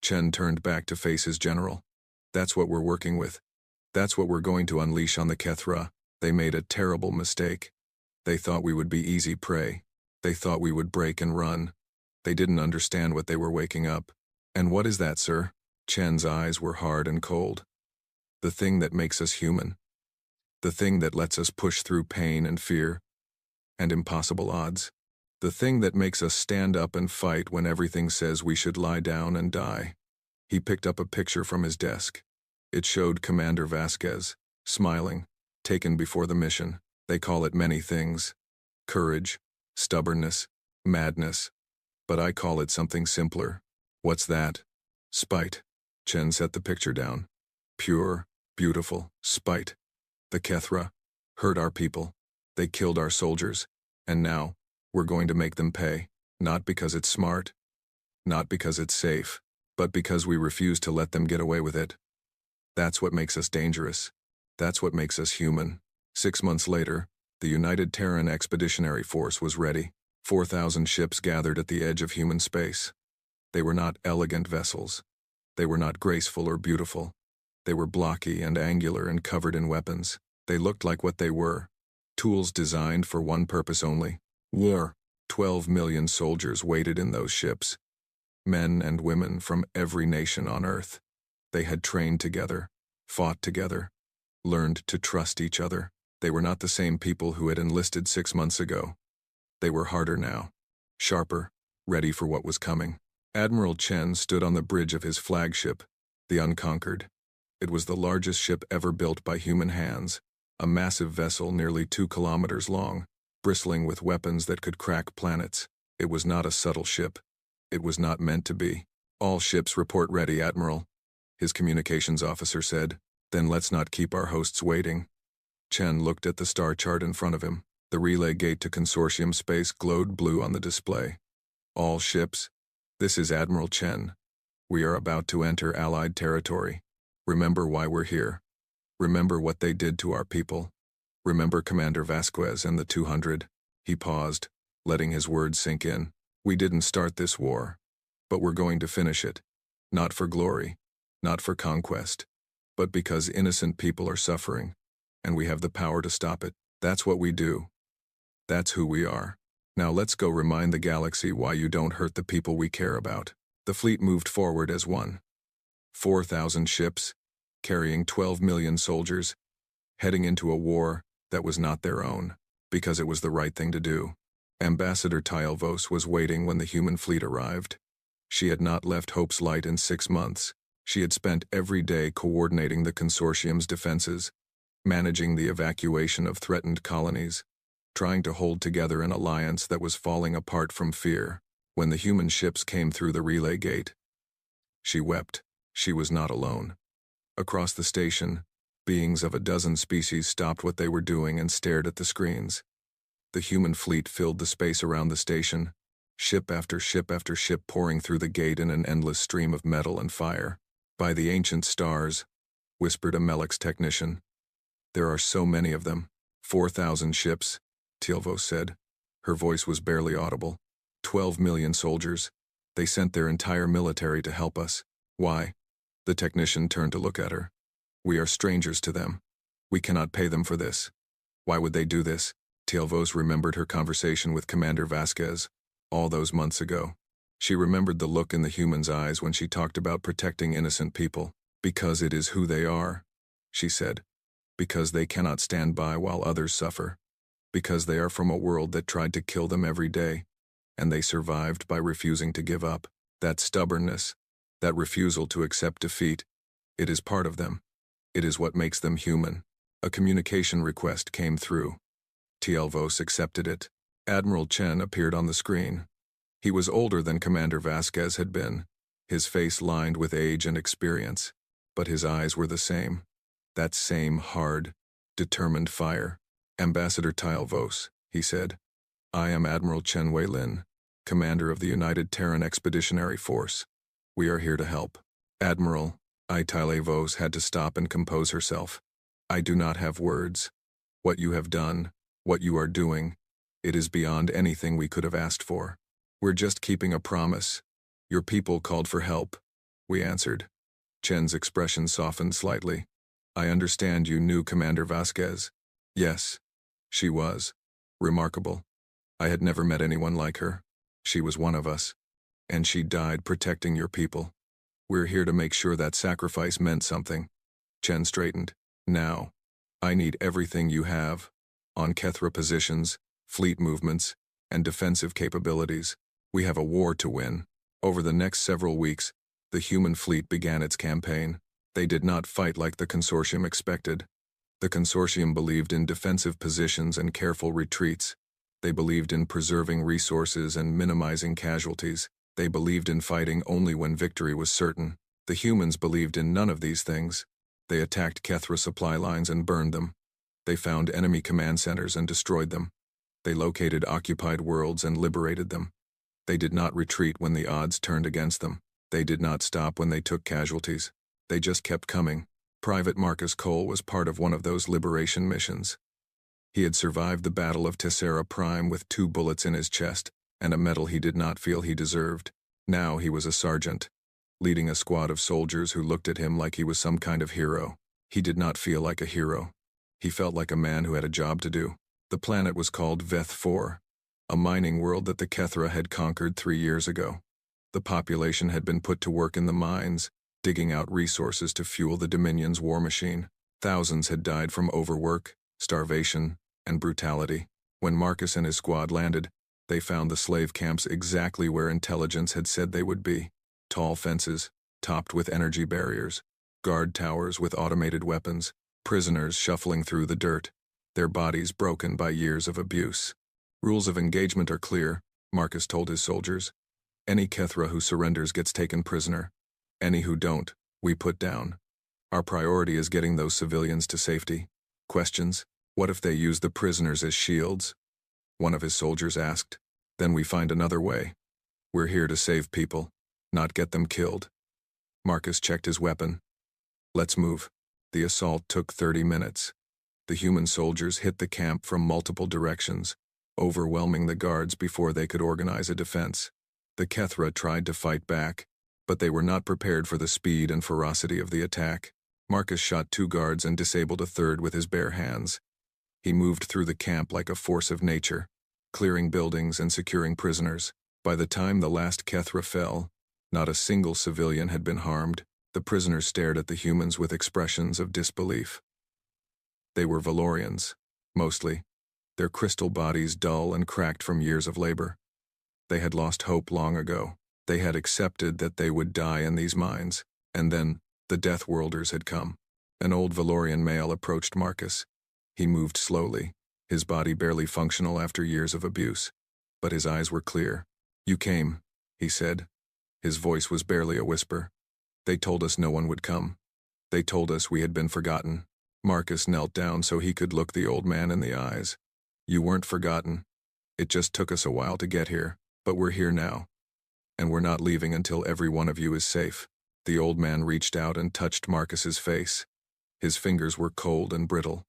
Chen turned back to face his general. That's what we're working with. That's what we're going to unleash on the Kethra. They made a terrible mistake. They thought we would be easy prey. They thought we would break and run. They didn't understand what they were waking up. And what is that, sir? Chen's eyes were hard and cold. The thing that makes us human. The thing that lets us push through pain and fear and impossible odds. The thing that makes us stand up and fight when everything says we should lie down and die. He picked up a picture from his desk. It showed Commander Vasquez, smiling, taken before the mission. They call it many things. Courage, stubbornness, madness. But I call it something simpler. What's that? Spite. Chen set the picture down. Pure, beautiful, spite. The Kethra hurt our people. They killed our soldiers. And now, we're going to make them pay. Not because it's smart. Not because it's safe. But because we refuse to let them get away with it. That's what makes us dangerous. That's what makes us human. 6 months later, the United Terran Expeditionary Force was ready. 4,000 ships gathered at the edge of human space. They were not elegant vessels. They were not graceful or beautiful. They were blocky and angular and covered in weapons. They looked like what they were. Tools designed for one purpose only. War. 12 million soldiers waited in those ships. Men and women from every nation on Earth. They had trained together, fought together, learned to trust each other. They were not the same people who had enlisted 6 months ago. They were harder now, sharper, ready for what was coming. Admiral Chen stood on the bridge of his flagship, the Unconquered. It was the largest ship ever built by human hands, a massive vessel nearly 2 kilometers long, bristling with weapons that could crack planets. It was not a subtle ship. It was not meant to be. All ships report ready, Admiral, his communications officer said. Then let's not keep our hosts waiting. Chen looked at the star chart in front of him. The relay gate to Consortium space glowed blue on the display. All ships. This is Admiral Chen. We are about to enter Allied territory. Remember why we're here. Remember what they did to our people. Remember Commander Vasquez and the 200. He paused, letting his words sink in. We didn't start this war, but we're going to finish it. Not for glory, not for conquest, but because innocent people are suffering, and we have the power to stop it. That's what we do. That's who we are. Now let's go remind the galaxy why you don't hurt the people we care about. The fleet moved forward as one. 4,000 ships, carrying 12 million soldiers, heading into a war that was not their own, because it was the right thing to do. Ambassador Tyelvos was waiting when the human fleet arrived. She had not left Hope's Light in 6 months. She had spent every day coordinating the consortium's defenses, managing the evacuation of threatened colonies, trying to hold together an alliance that was falling apart from fear. When the human ships came through the relay gate, she wept. She was not alone. Across the station, beings of a dozen species stopped what they were doing and stared at the screens. The human fleet filled the space around the station, ship after ship after ship pouring through the gate in an endless stream of metal and fire. By the ancient stars, whispered a Melix technician. There are so many of them. 4,000 ships, Tyelvos said. Her voice was barely audible. 12 million soldiers. They sent their entire military to help us. Why? The technician turned to look at her. We are strangers to them. We cannot pay them for this. Why would they do this? Tyelvos remembered her conversation with Commander Vasquez, all those months ago. She remembered the look in the human's eyes when she talked about protecting innocent people. Because it is who they are, she said. Because they cannot stand by while others suffer. Because they are from a world that tried to kill them every day, and they survived by refusing to give up. That stubbornness, that refusal to accept defeat, it is part of them. It is what makes them human. A communication request came through. Vos accepted it. Admiral Chen appeared on the screen. He was older than Commander Vasquez had been, his face lined with age and experience, but his eyes were the same. That same hard, determined fire. Ambassador Vos, he said. I am Admiral Chen Weilin, commander of the United Terran Expeditionary Force. We are here to help. Admiral, Vos had to stop and compose herself. I do not have words. What you have done, what you are doing, it is beyond anything we could have asked for. We're just keeping a promise. Your people called for help. We answered. Chen's expression softened slightly. I understand you knew Commander Vasquez. Yes, she was. Remarkable. I had never met anyone like her. She was one of us. And she died protecting your people. We're here to make sure that sacrifice meant something. Chen straightened. Now, I need everything you have. On Kethra positions, fleet movements, and defensive capabilities. We have a war to win. Over the next several weeks, the human fleet began its campaign. They did not fight like the consortium expected. The consortium believed in defensive positions and careful retreats. They believed in preserving resources and minimizing casualties. They believed in fighting only when victory was certain. The humans believed in none of these things. They attacked Kethra supply lines and burned them. They found enemy command centers and destroyed them. They located occupied worlds and liberated them. They did not retreat when the odds turned against them. They did not stop when they took casualties. They just kept coming. Private Marcus Cole was part of one of those liberation missions. He had survived the Battle of Tessera Prime with 2 bullets in his chest and a medal he did not feel he deserved. Now he was a sergeant, leading a squad of soldiers who looked at him like he was some kind of hero. He did not feel like a hero. He felt like a man who had a job to do. The planet was called Veth 4, a mining world that the Kethra had conquered 3 years ago. The population had been put to work in the mines, digging out resources to fuel the Dominion's war machine. Thousands had died from overwork, starvation, and brutality. When Marcus and his squad landed, they found the slave camps exactly where intelligence had said they would be. Tall fences, topped with energy barriers, guard towers with automated weapons, prisoners shuffling through the dirt, their bodies broken by years of abuse. Rules of engagement are clear, Marcus told his soldiers. Any Kethra who surrenders gets taken prisoner. Any who don't, we put down. Our priority is getting those civilians to safety. Questions? What if they use the prisoners as shields? One of his soldiers asked. Then we find another way. We're here to save people, not get them killed. Marcus checked his weapon. Let's move. The assault took 30 minutes. The human soldiers hit the camp from multiple directions, overwhelming the guards before they could organize a defense. The Kethra tried to fight back, but they were not prepared for the speed and ferocity of the attack. Marcus shot 2 guards and disabled a third with his bare hands. He moved through the camp like a force of nature, clearing buildings and securing prisoners. By the time the last Kethra fell, not a single civilian had been harmed. The prisoners stared at the humans with expressions of disbelief. They were Valorians, mostly, their crystal bodies dull and cracked from years of labor. They had lost hope long ago. They had accepted that they would die in these mines. And then, the Deathworlders had come. An old Valorian male approached Marcus. He moved slowly, his body barely functional after years of abuse. But his eyes were clear. You came, he said. His voice was barely a whisper. They told us no one would come. They told us we had been forgotten. Marcus knelt down so he could look the old man in the eyes. You weren't forgotten. It just took us a while to get here, but we're here now. And we're not leaving until every one of you is safe. The old man reached out and touched Marcus's face. His fingers were cold and brittle.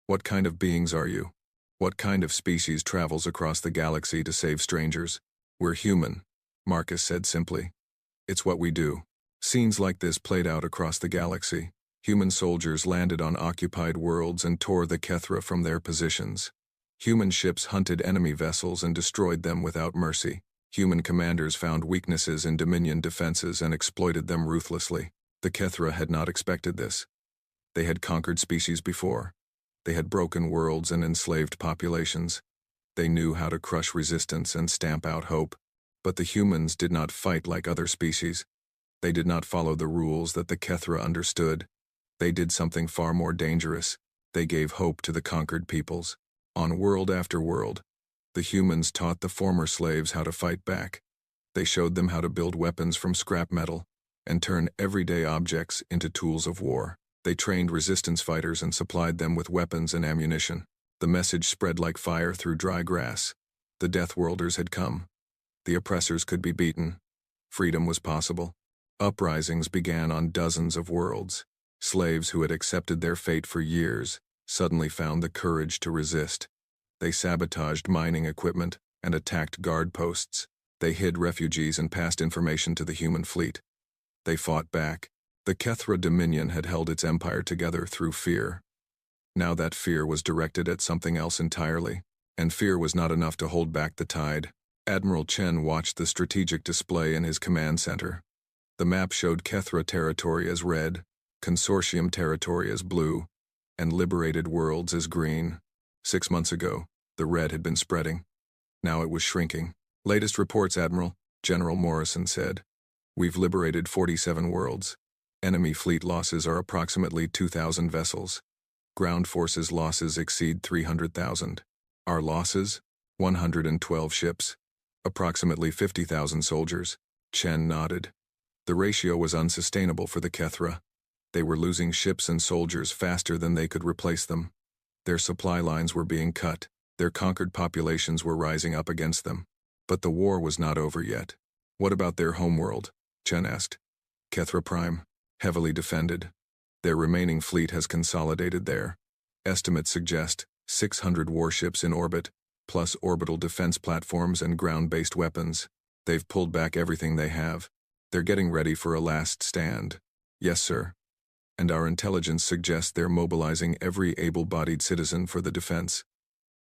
What kind of beings are you? What kind of species travels across the galaxy to save strangers? We're human, Marcus said simply. It's what we do. Scenes like this played out across the galaxy. Human soldiers landed on occupied worlds and tore the Kethra from their positions. Human ships hunted enemy vessels and destroyed them without mercy. Human commanders found weaknesses in Dominion defenses and exploited them ruthlessly. The Kethra had not expected this. They had conquered species before. They had broken worlds and enslaved populations. They knew how to crush resistance and stamp out hope. But the humans did not fight like other species. They did not follow the rules that the Kethra understood. They did something far more dangerous. They gave hope to the conquered peoples. On world after world, the humans taught the former slaves how to fight back. They showed them how to build weapons from scrap metal and turn everyday objects into tools of war. They trained resistance fighters and supplied them with weapons and ammunition. The message spread like fire through dry grass. The Deathworlders had come. The oppressors could be beaten. Freedom was possible. Uprisings began on dozens of worlds. Slaves who had accepted their fate for years suddenly found the courage to resist. They sabotaged mining equipment and attacked guard posts. They hid refugees and passed information to the human fleet. They fought back. The Kethra Dominion had held its empire together through fear. Now that fear was directed at something else entirely, and fear was not enough to hold back the tide. Admiral Chen watched the strategic display in his command center. The map showed Kethra territory as red, Consortium territory as blue, and liberated worlds as green. 6 months ago, the red had been spreading. Now it was shrinking. Latest reports, Admiral, General Morrison said. We've liberated 47 worlds. Enemy fleet losses are approximately 2,000 vessels. Ground forces losses exceed 300,000. Our losses? 112 ships. Approximately 50,000 soldiers. Chen nodded. The ratio was unsustainable for the Kethra. They were losing ships and soldiers faster than they could replace them. Their supply lines were being cut. Their conquered populations were rising up against them. But the war was not over yet. What about their homeworld? Chen asked. Kethra Prime, heavily defended. Their remaining fleet has consolidated there. Estimates suggest 600 warships in orbit, plus orbital defense platforms and ground-based weapons. They've pulled back everything they have. They're getting ready for a last stand. Yes, sir. And our intelligence suggests they're mobilizing every able-bodied citizen for the defense.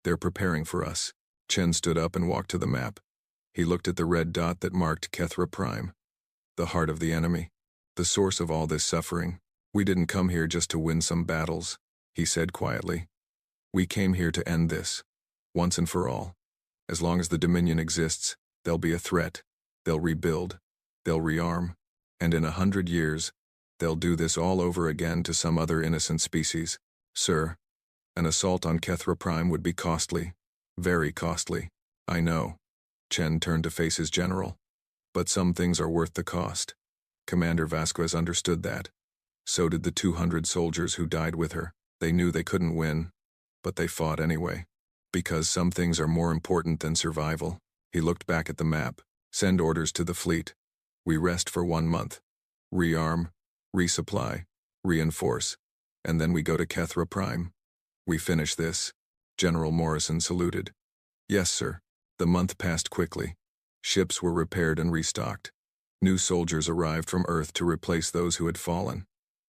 They're preparing for us. Chen stood up and walked to the map. He looked at the red dot that marked Kethra Prime. The heart of the enemy. The source of all this suffering. We didn't come here just to win some battles, he said quietly. We came here to end this. Once and for all. As long as the Dominion exists, there'll be a threat. They'll rebuild. They'll rearm. And in 100 years, they'll do this all over again to some other innocent species. Sir, an assault on Kethra Prime would be costly. Very costly. I know. Chen turned to face his general. But some things are worth the cost. Commander Vasquez understood that. So did the 200 soldiers who died with her. They knew they couldn't win, but they fought anyway. Because some things are more important than survival. He looked back at the map. Send orders to the fleet. We rest for 1 month. Rearm, resupply, reinforce, and then we go to Kethra Prime. We finish this. General Morrison saluted. Yes, sir. The month passed quickly. Ships were repaired and restocked. New soldiers arrived from Earth to replace those who had fallen.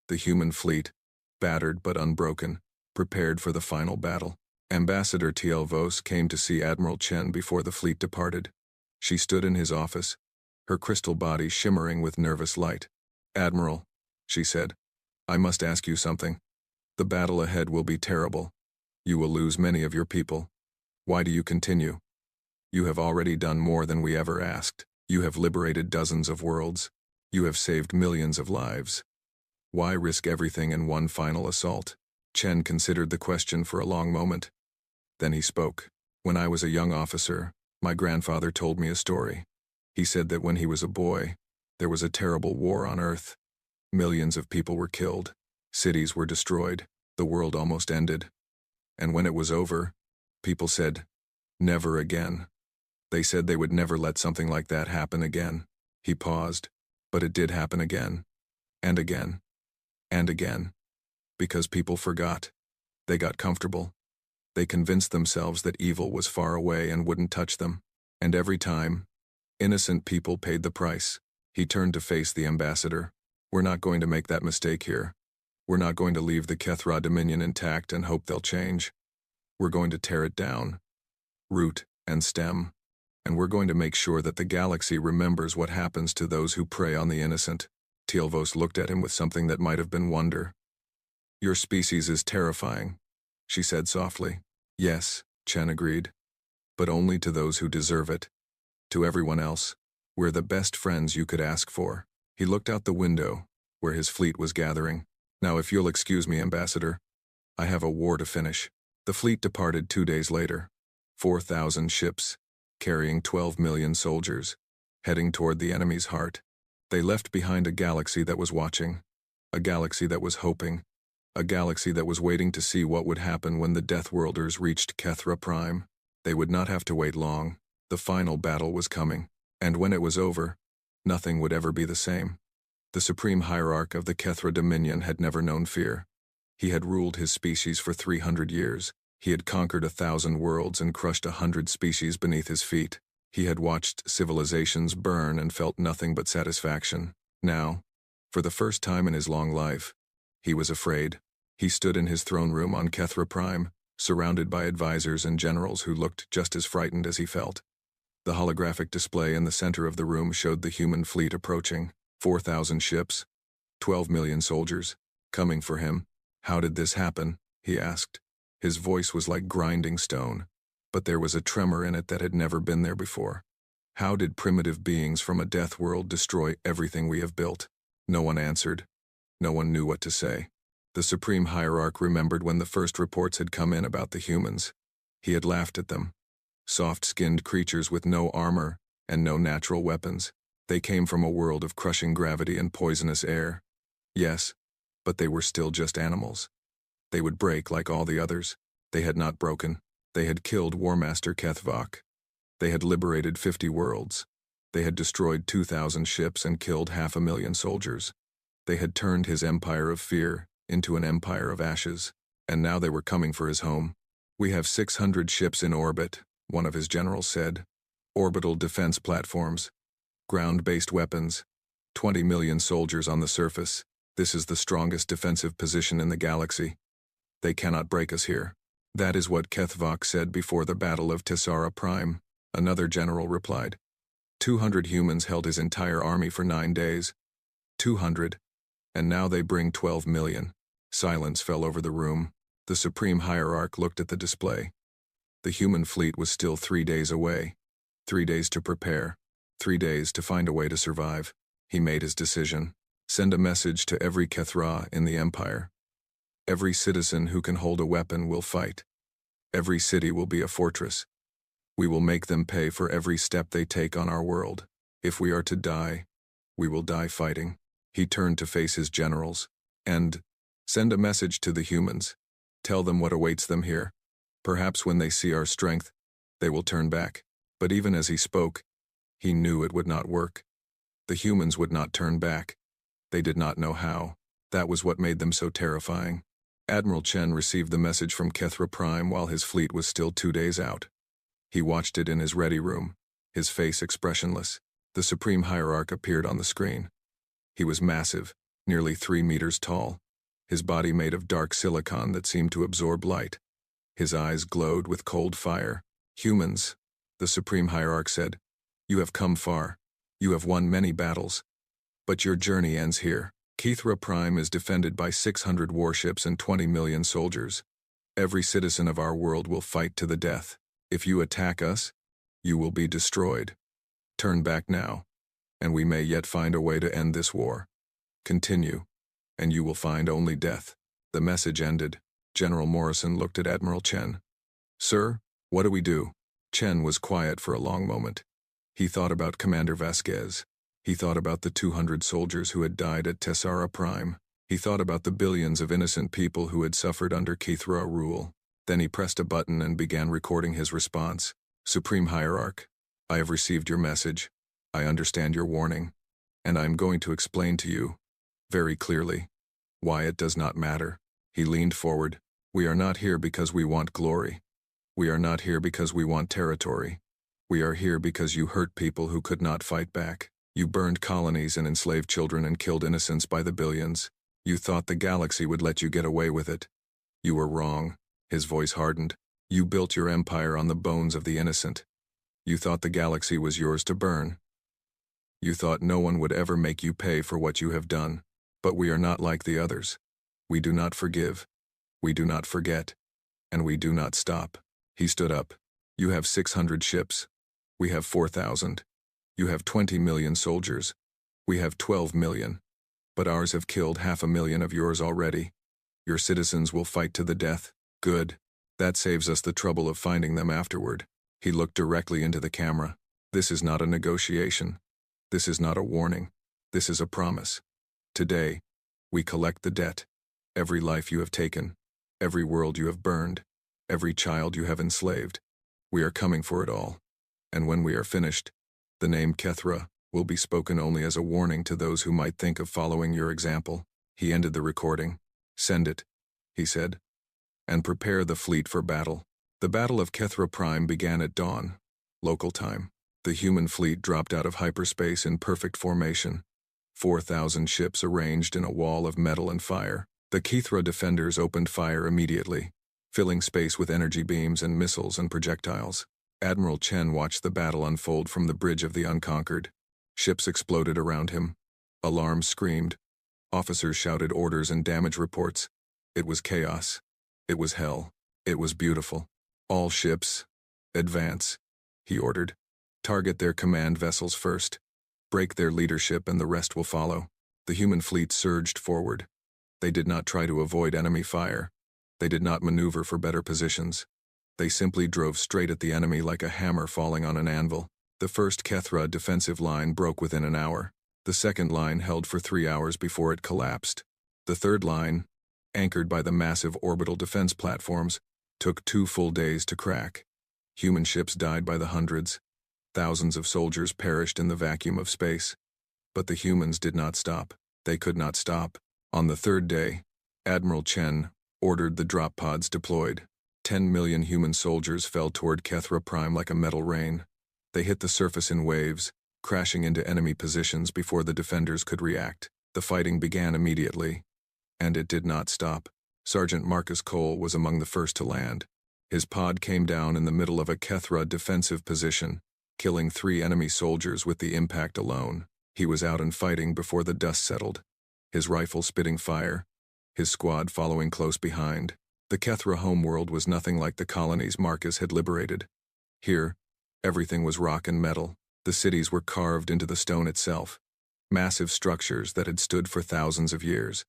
The human fleet, battered but unbroken, prepared for the final battle. Ambassador T.L. Vos came to see Admiral Chen before the fleet departed. She stood in his office, her crystal body shimmering with nervous light. Admiral, she said, I must ask you something. The battle ahead will be terrible. You will lose many of your people. Why do you continue? You have already done more than we ever asked. You have liberated dozens of worlds. You have saved millions of lives. Why risk everything in one final assault? Chen considered the question for a long moment. Then he spoke. When I was a young officer, my grandfather told me a story. He said that when he was a boy, there was a terrible war on Earth. Millions of people were killed. Cities were destroyed. The world almost ended. And when it was over, people said, never again. They said they would never let something like that happen again. He paused, but it did happen again. And again. And again. Because people forgot. They got comfortable. They convinced themselves that evil was far away and wouldn't touch them. And every time, innocent people paid the price. He turned to face the ambassador. We're not going to make that mistake here. We're not going to leave the Kethra Dominion intact and hope they'll change. We're going to tear it down. Root and stem. And we're going to make sure that the galaxy remembers what happens to those who prey on the innocent. Tealvos looked at him with something that might have been wonder. Your species is terrifying, she said softly. Yes, Chen agreed. But only to those who deserve it. To everyone else, we're the best friends you could ask for. He looked out the window, where his fleet was gathering. Now if you'll excuse me, Ambassador, I have a war to finish. The fleet departed 2 days later. 4,000 ships, carrying 12 million soldiers, heading toward the enemy's heart. They left behind a galaxy that was watching, a galaxy that was hoping, a galaxy that was waiting to see what would happen when the Deathworlders reached Kethra Prime. They would not have to wait long. The final battle was coming, and when it was over, nothing would ever be the same. The supreme hierarch of the Kethra Dominion had never known fear. He had ruled his species for 300 years. He had conquered 1,000 worlds and crushed 100 species beneath his feet. He had watched civilizations burn and felt nothing but satisfaction. Now, for the first time in his long life, he was afraid. He stood in his throne room on Kethra Prime, surrounded by advisors and generals who looked just as frightened as he felt. The holographic display in the center of the room showed the human fleet approaching. 4,000 ships, 12 million soldiers, coming for him. How did this happen? He asked. His voice was like grinding stone, but there was a tremor in it that had never been there before. How did primitive beings from a death world destroy everything we have built? No one answered. No one knew what to say. The supreme hierarch remembered when the first reports had come in about the humans. He had laughed at them. Soft-skinned creatures with no armor and no natural weapons. They came from a world of crushing gravity and poisonous air. Yes, but they were still just animals. They would break like all the others. They had not broken. They had killed Warmaster Kethvok. They had liberated 50 worlds. They had destroyed 2,000 ships and killed 500,000 soldiers. They had turned his empire of fear into an empire of ashes. And now they were coming for his home. We have 600 ships in orbit, one of his generals said. Orbital defense platforms. Ground-based weapons. 20 million soldiers on the surface. This is the strongest defensive position in the galaxy. They cannot break us here. That is what Kethvok said before the Battle of Tessara Prime, another general replied. 200 humans held his entire army for 9 days. 200. And now they bring 12 million. Silence fell over the room. The supreme hierarch looked at the display. The human fleet was still 3 days away. 3 days to prepare. 3 days to find a way to survive. He made his decision. Send a message to every Kethra in the Empire. Every citizen who can hold a weapon will fight. Every city will be a fortress. We will make them pay for every step they take on our world. If we are to die, we will die fighting. He turned to face his generals. And send a message to the humans. Tell them what awaits them here. Perhaps when they see our strength, they will turn back. But even as he spoke, he knew it would not work. The humans would not turn back. They did not know how. That was what made them so terrifying. Admiral Chen received the message from Kethra Prime while his fleet was still 2 days out. He watched it in his ready room, his face expressionless. The supreme hierarch appeared on the screen. He was massive, nearly 3 meters tall, his body made of dark silicon that seemed to absorb light. His eyes glowed with cold fire. Humans, the supreme hierarch said, you have come far. You have won many battles. But your journey ends here. Kethra Prime is defended by 600 warships and 20 million soldiers. Every citizen of our world will fight to the death. If you attack us, you will be destroyed. Turn back now, and we may yet find a way to end this war. Continue, and you will find only death. The message ended. General Morrison looked at Admiral Chen. Sir, what do we do? Chen was quiet for a long moment. He thought about Commander Vasquez. He thought about the 200 soldiers who had died at Tessara Prime. He thought about the billions of innocent people who had suffered under Kethra rule. Then he pressed a button and began recording his response. Supreme Hierarch, I have received your message. I understand your warning. And I am going to explain to you, very clearly, why it does not matter. He leaned forward. We are not here because we want glory. We are not here because we want territory. We are here because you hurt people who could not fight back. You burned colonies and enslaved children and killed innocents by the billions. You thought the galaxy would let you get away with it. You were wrong. His voice hardened. You built your empire on the bones of the innocent. You thought the galaxy was yours to burn. You thought no one would ever make you pay for what you have done. But we are not like the others. We do not forgive. We do not forget. And we do not stop. He stood up. You have 600 ships. We have 4,000. You have 20 million soldiers. We have 12 million. But ours have killed 500,000 of yours already. Your citizens will fight to the death. Good. That saves us the trouble of finding them afterward. He looked directly into the camera. This is not a negotiation. This is not a warning. This is a promise. Today, we collect the debt. Every life you have taken. Every world you have burned. Every child you have enslaved. We are coming for it all. And when we are finished, the name Kethra will be spoken only as a warning to those who might think of following your example. He ended the recording. Send it, he said. And prepare the fleet for battle. The Battle of Kethra Prime began at dawn, local time. The human fleet dropped out of hyperspace in perfect formation. 4,000 ships arranged in a wall of metal and fire. The Kethra defenders opened fire immediately, filling space with energy beams and missiles and projectiles. Admiral Chen watched the battle unfold from the Bridge of the Unconquered. Ships exploded around him. Alarms screamed. Officers shouted orders and damage reports. It was chaos. It was hell. It was beautiful. All ships, advance, he ordered. Target their command vessels first. Break their leadership and the rest will follow. The human fleet surged forward. They did not try to avoid enemy fire. They did not maneuver for better positions. They simply drove straight at the enemy like a hammer falling on an anvil. The first Kethra defensive line broke within an hour. The second line held for 3 hours before it collapsed. The third line, anchored by the massive orbital defense platforms, took 2 full days to crack. Human ships died by the hundreds. Thousands of soldiers perished in the vacuum of space. But the humans did not stop. They could not stop. On the third day, Admiral Chen ordered the drop pods deployed. 10 million human soldiers fell toward Kethra Prime like a metal rain. They hit the surface in waves, crashing into enemy positions before the defenders could react. The fighting began immediately. And it did not stop. Sergeant Marcus Cole was among the first to land. His pod came down in the middle of a Kethra defensive position, killing 3 enemy soldiers with the impact alone. He was out and fighting before the dust settled, his rifle spitting fire, his squad following close behind. The Kethra homeworld was nothing like the colonies Marcus had liberated. Here, everything was rock and metal. The cities were carved into the stone itself, massive structures that had stood for thousands of years.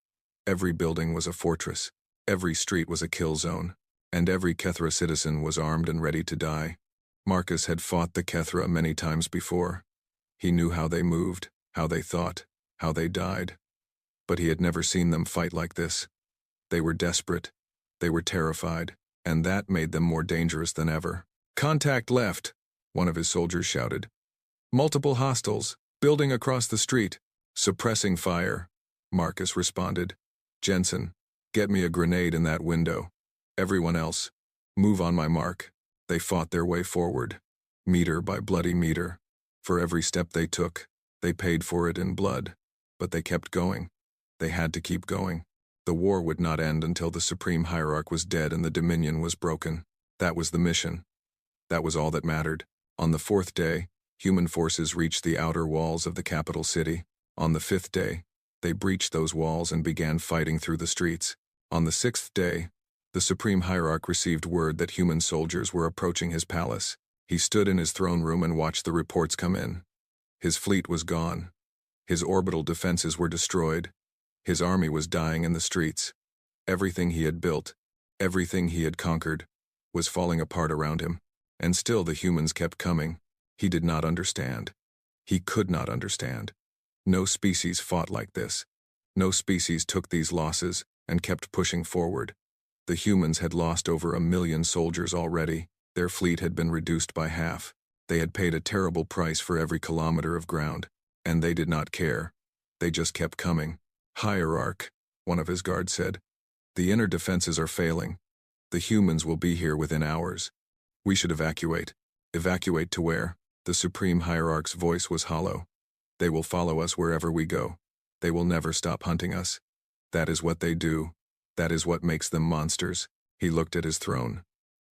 Every building was a fortress, every street was a kill zone, and every Kethra citizen was armed and ready to die. Marcus had fought the Kethra many times before. He knew how they moved, how they thought, how they died. But he had never seen them fight like this. They were desperate. They were terrified, and that made them more dangerous than ever. "Contact left," one of his soldiers shouted. "Multiple hostiles, building across the street, suppressing fire," Marcus responded. "Jensen, get me a grenade in that window. Everyone else, move on my mark." They fought their way forward, meter by bloody meter. For every step they took, they paid for it in blood. But they kept going. They had to keep going. The war would not end until the Supreme Hierarch was dead and the Dominion was broken. That was the mission. That was all that mattered. On the 4th day, human forces reached the outer walls of the capital city. On the 5th day, they breached those walls and began fighting through the streets. On the 6th day, the Supreme Hierarch received word that human soldiers were approaching his palace. He stood in his throne room and watched the reports come in. His fleet was gone. His orbital defenses were destroyed. His army was dying in the streets. Everything he had built, everything he had conquered, was falling apart around him. And still the humans kept coming. He did not understand. He could not understand. No species fought like this. No species took these losses and kept pushing forward. The humans had lost over 1 million soldiers already. Their fleet had been reduced by half. They had paid a terrible price for every kilometer of ground. And they did not care. They just kept coming. "Hierarch," one of his guards said, "the inner defenses are failing. The humans will be here within hours. We should evacuate." "Evacuate to where?" The Supreme Hierarch's voice was hollow. "They will follow us wherever we go. They will never stop hunting us. That is what they do. That is what makes them monsters." He looked at his throne.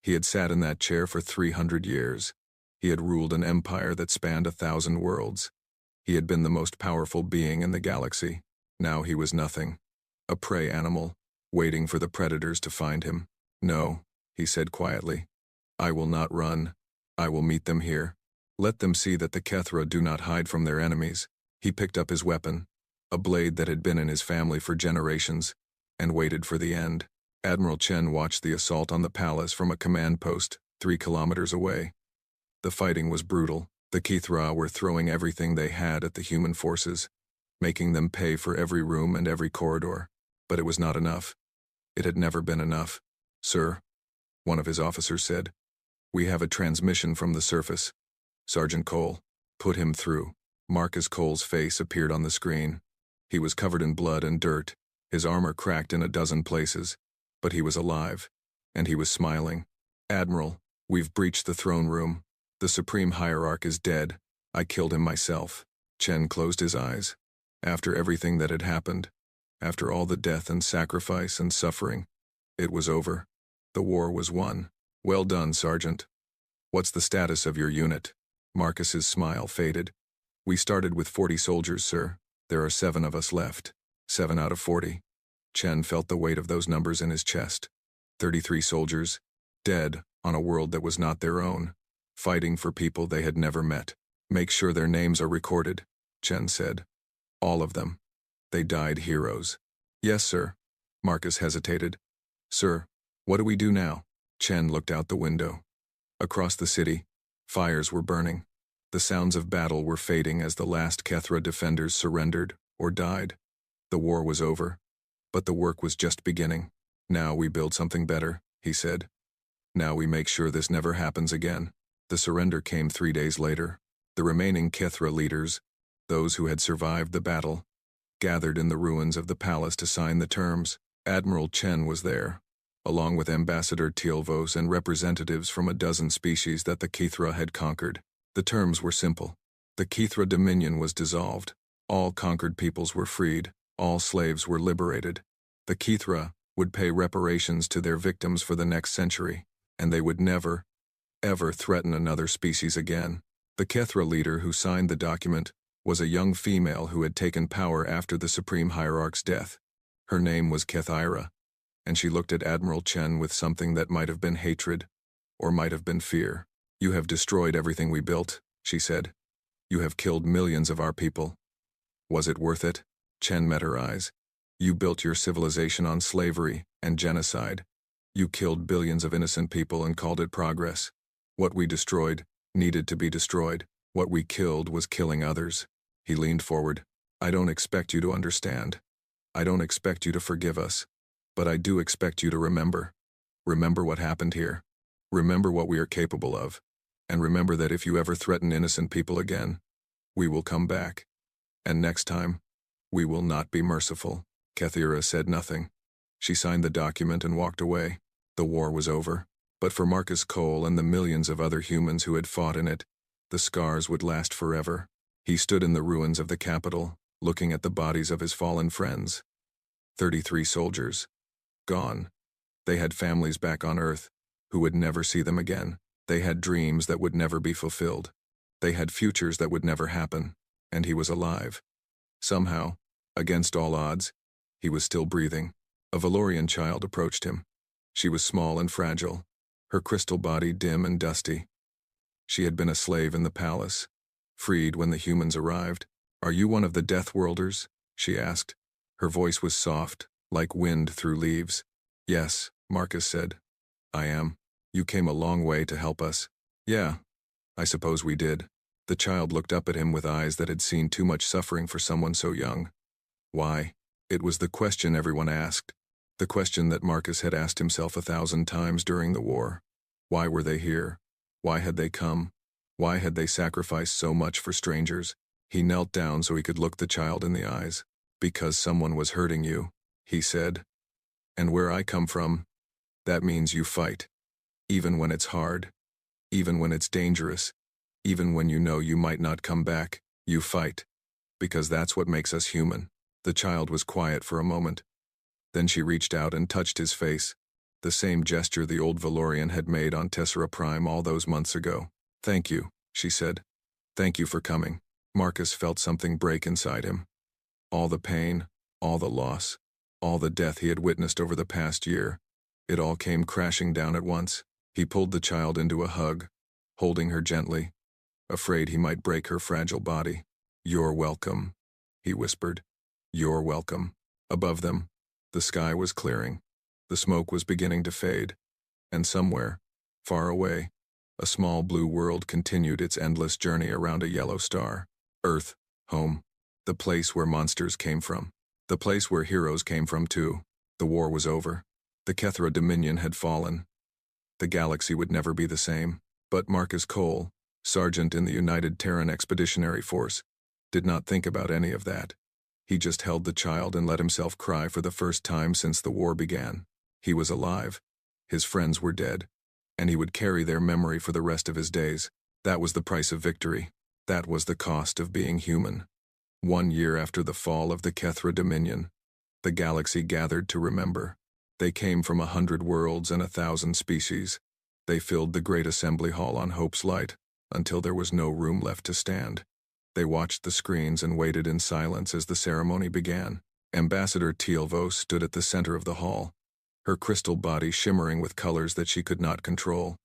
He had sat in that chair for 300 years. He had ruled an empire that spanned 1,000 worlds. He had been the most powerful being in the galaxy. Now he was nothing. A prey animal, waiting for the predators to find him. No, he said quietly. I will not run. I will meet them here. Let them see that the Kethra do not hide from their enemies. He picked up his weapon, a blade that had been in his family for generations, and waited for the end. Admiral Chen watched the assault on the palace from a command post 3 kilometers away. The fighting was brutal. The Kethra were throwing everything they had at the human forces, making them pay for every room and every corridor. But it was not enough. It had never been enough. Sir, one of his officers said, we have a transmission from the surface. Sergeant Cole, put him through. Marcus Cole's face appeared on the screen. He was covered in blood and dirt, his armor cracked in a dozen places, but he was alive, and he was smiling. Admiral, we've breached the throne room. The Supreme Hierarch is dead. I killed him myself. Chen closed his eyes. After everything that had happened, after all the death and sacrifice and suffering, it was over. The war was won. Well done, Sergeant. What's the status of your unit? Marcus's smile faded. We started with 40 soldiers, sir. There are 7 of us left. 7 out of 40. Chen felt the weight of those numbers in his chest. 33 soldiers, dead on a world that was not their own, fighting for people they had never met. Make sure their names are recorded, Chen said. All of them. They died heroes. Yes, sir. Marcus hesitated. Sir, what do we do now? Chen looked out the window. Across the city, fires were burning. The sounds of battle were fading as the last Kethra defenders surrendered or died. The war was over, but the work was just beginning. Now we build something better, he said. Now we make sure this never happens again. The surrender came 3 days later. The remaining Kethra leaders, those who had survived the battle, gathered in the ruins of the palace to sign the terms. Admiral Chen was there, along with Ambassador Tilvos and representatives from a dozen species that the Kethra had conquered. The terms were simple. The Kethra dominion was dissolved. All conquered peoples were freed. All slaves were liberated. The Kethra would pay reparations to their victims for the next century, and they would never, ever threaten another species again. The Kethra leader who signed the document was a young female who had taken power after the Supreme Hierarch's death. Her name was Kethira, and she looked at Admiral Chen with something that might have been hatred, or might have been fear. You have destroyed everything we built, she said. You have killed millions of our people. Was it worth it? Chen met her eyes. You built your civilization on slavery and genocide. You killed billions of innocent people and called it progress. What we destroyed needed to be destroyed. What we killed was killing others. He leaned forward. I don't expect you to understand. I don't expect you to forgive us. But I do expect you to remember. Remember what happened here. Remember what we are capable of. And remember that if you ever threaten innocent people again, we will come back. And next time, we will not be merciful. Kethira said nothing. She signed the document and walked away. The war was over. But for Marcus Cole and the millions of other humans who had fought in it, the scars would last forever. He stood in the ruins of the capital, looking at the bodies of his fallen friends. 33 soldiers. Gone. They had families back on Earth, who would never see them again. They had dreams that would never be fulfilled. They had futures that would never happen, and he was alive. Somehow, against all odds, he was still breathing. A Valorian child approached him. She was small and fragile, her crystal body dim and dusty. She had been a slave in the palace, freed when the humans arrived. Are you one of the Deathworlders? She asked. Her voice was soft, like wind through leaves. Yes, Marcus said. I am. You came a long way to help us. Yeah, I suppose we did. The child looked up at him with eyes that had seen too much suffering for someone so young. Why? It was the question everyone asked. The question that Marcus had asked himself 1,000 times during the war. Why were they here? Why had they come? Why had they sacrificed so much for strangers? He knelt down so he could look the child in the eyes. Because someone was hurting you, he said. And where I come from, that means you fight. Even when it's hard. Even when it's dangerous. Even when you know you might not come back, you fight. Because that's what makes us human. The child was quiet for a moment. Then she reached out and touched his face. The same gesture the old Valorian had made on Tessera Prime all those months ago. Thank you, she said. Thank you for coming. Marcus felt something break inside him. All the pain, all the loss, all the death he had witnessed over the past year. It all came crashing down at once. He pulled the child into a hug, holding her gently, afraid he might break her fragile body. "You're welcome," he whispered. "You're welcome." Above them, the sky was clearing. The smoke was beginning to fade, and somewhere, far away, a small blue world continued its endless journey around a yellow star. Earth, home, the place where monsters came from. The place where heroes came from too. The war was over. The Kethra Dominion had fallen. The galaxy would never be the same. But Marcus Cole, sergeant in the United Terran Expeditionary Force, did not think about any of that. He just held the child and let himself cry for the first time since the war began. He was alive. His friends were dead. And he would carry their memory for the rest of his days. That was the price of victory. That was the cost of being human. 1 year after the fall of the Kethra Dominion, the galaxy gathered to remember. They came from 100 worlds and 1,000 species. They filled the great assembly hall on Hope's Light until there was no room left to stand. They watched the screens and waited in silence as the ceremony began. Ambassador Tealvo stood at the center of the hall, her crystal body shimmering with colors that she could not control.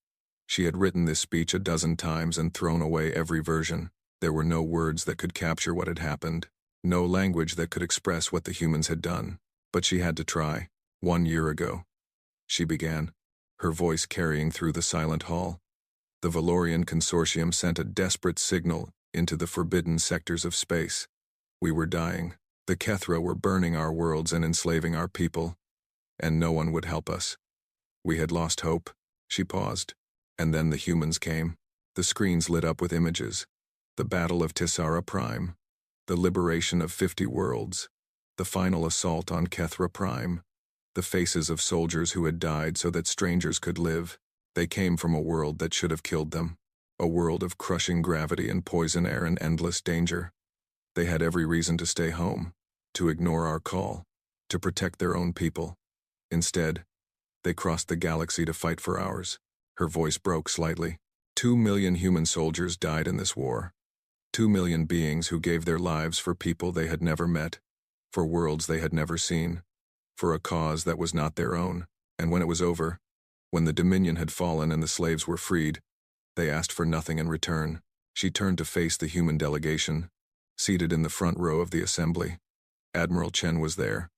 She had written this speech a dozen times and thrown away every version. There were no words that could capture what had happened, no language that could express what the humans had done. But she had to try. 1 year ago, she began, her voice carrying through the silent hall. The Valorian Consortium sent a desperate signal into the forbidden sectors of space. We were dying. The Kethra were burning our worlds and enslaving our people, and no one would help us. We had lost hope. She paused. And then the humans came. The screens lit up with images. The Battle of Tessara Prime. The liberation of 50 worlds. The final assault on Kethra Prime. The faces of soldiers who had died so that strangers could live. They came from a world that should have killed them. A world of crushing gravity and poison air and endless danger. They had every reason to stay home, to ignore our call, to protect their own people. Instead, they crossed the galaxy to fight for ours. Her voice broke slightly. 2 million human soldiers died in this war. 2 million beings who gave their lives for people they had never met, for worlds they had never seen, for a cause that was not their own. And when it was over, when the Dominion had fallen and the slaves were freed, they asked for nothing in return. She turned to face the human delegation, seated in the front row of the assembly. Admiral Chen was there,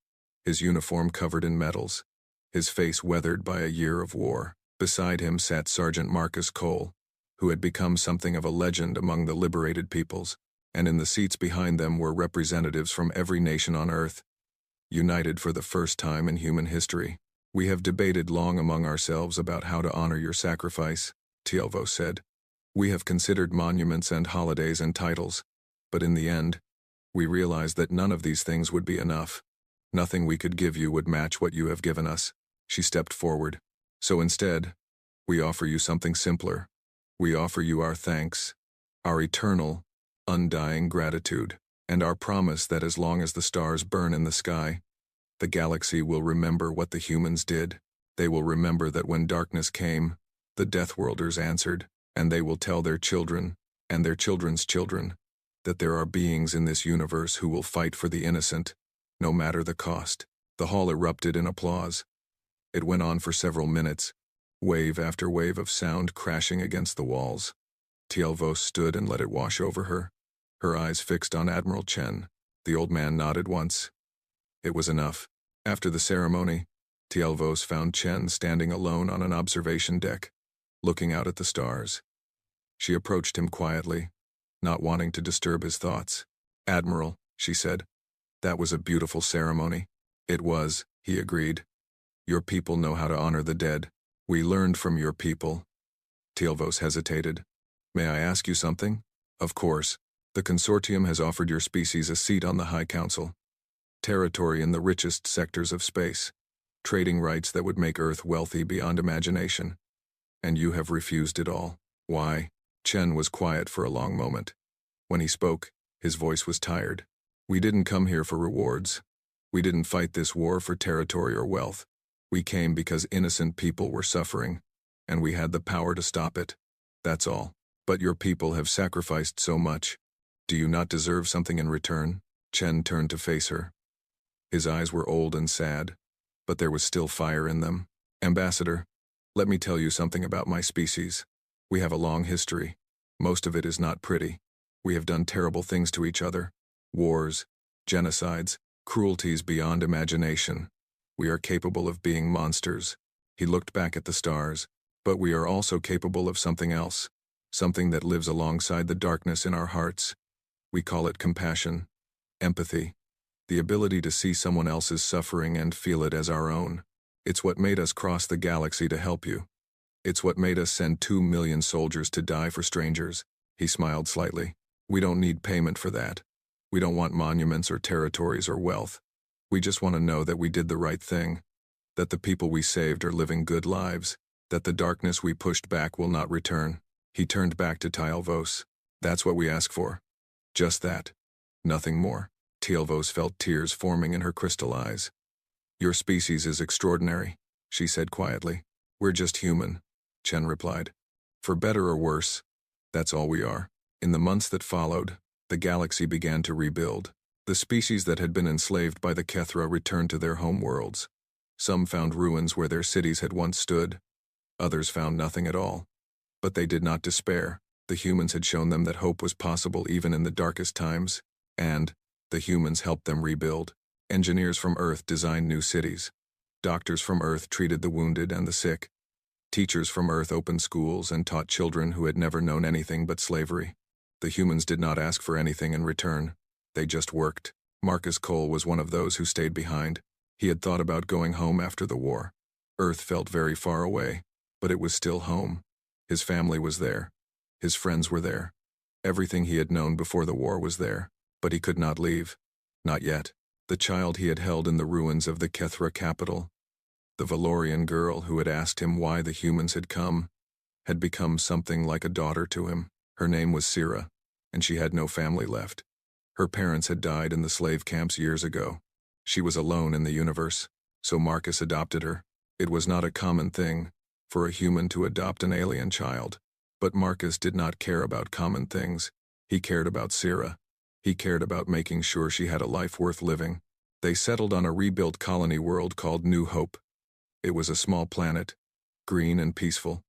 his uniform covered in medals, his face weathered by a year of war. Beside him sat Sergeant Marcus Cole, who had become something of a legend among the liberated peoples, and in the seats behind them were representatives from every nation on Earth, united for the first time in human history. "We have debated long among ourselves about how to honor your sacrifice," Tealvo said. "We have considered monuments and holidays and titles, but in the end, we realized that none of these things would be enough. Nothing we could give you would match what you have given us." She stepped forward. "So instead, we offer you something simpler. We offer you our thanks, our eternal, undying gratitude, and our promise that as long as the stars burn in the sky, the galaxy will remember what the humans did. They will remember that when darkness came, the Deathworlders answered, and they will tell their children, and their children's children, that there are beings in this universe who will fight for the innocent, no matter the cost." The hall erupted in applause. It went on for several minutes, wave after wave of sound crashing against the walls. Tealvo stood and let it wash over her, her eyes fixed on Admiral Chen. The old man nodded once. It was enough. After the ceremony, Tealvos found Chen standing alone on an observation deck, looking out at the stars. She approached him quietly, not wanting to disturb his thoughts. "Admiral," she said, "that was a beautiful ceremony." "It was," he agreed. "Your people know how to honor the dead. We learned from your people." Tealvos hesitated. "May I ask you something?" "Of course. The consortium has offered your species a seat on the High Council, territory in the richest sectors of space, trading rights that would make Earth wealthy beyond imagination. And you have refused it all. Why?" Chen was quiet for a long moment. When he spoke, his voice was tired. "We didn't come here for rewards. We didn't fight this war for territory or wealth. We came because innocent people were suffering, and we had the power to stop it. That's all. But your people have sacrificed so much. Do you not deserve something in return?" Chen turned to face her. His eyes were old and sad, but there was still fire in them. Ambassador, let me tell you something about my species. We have a long history. Most of it is not pretty. We have done terrible things to each other. Wars, genocides, cruelties beyond imagination. We are capable of being monsters. He looked back at the stars. But we are also capable of something else. Something that lives alongside the darkness in our hearts. We call it compassion, empathy, the ability to see someone else's suffering and feel it as our own. It's what made us cross the galaxy to help you. It's what made us send 2 million soldiers to die for strangers. He smiled slightly. We don't need payment for that. We don't want monuments or territories or wealth. We just want to know that we did the right thing, that the people we saved are living good lives, that the darkness we pushed back will not return. He turned back to Tielvos. That's what we ask for. Just that. Nothing more. Tielvos felt tears forming in her crystal eyes. Your species is extraordinary, she said quietly. We're just human, Chen replied. For better or worse, that's all we are. In the months that followed, the galaxy began to rebuild. The species that had been enslaved by the Kethra returned to their home worlds. Some found ruins where their cities had once stood. Others found nothing at all. But they did not despair. The humans had shown them that hope was possible even in the darkest times, and the humans helped them rebuild. Engineers from Earth designed new cities. Doctors from Earth treated the wounded and the sick. Teachers from Earth opened schools and taught children who had never known anything but slavery. The humans did not ask for anything in return. They just worked. Marcus Cole was one of those who stayed behind. He had thought about going home after the war. Earth felt very far away, but it was still home. His family was there. His friends were there. Everything he had known before the war was there, but he could not leave. Not yet. The child he had held in the ruins of the Kethra capital, the Valorian girl who had asked him why the humans had come, had become something like a daughter to him. Her name was Sira, and she had no family left. Her parents had died in the slave camps years ago. She was alone in the universe, so Marcus adopted her. It was not a common thing for a human to adopt an alien child, but Marcus did not care about common things. He cared about Sira. He cared about making sure she had a life worth living. They settled on a rebuilt colony world called New Hope. It was a small planet, green and peaceful,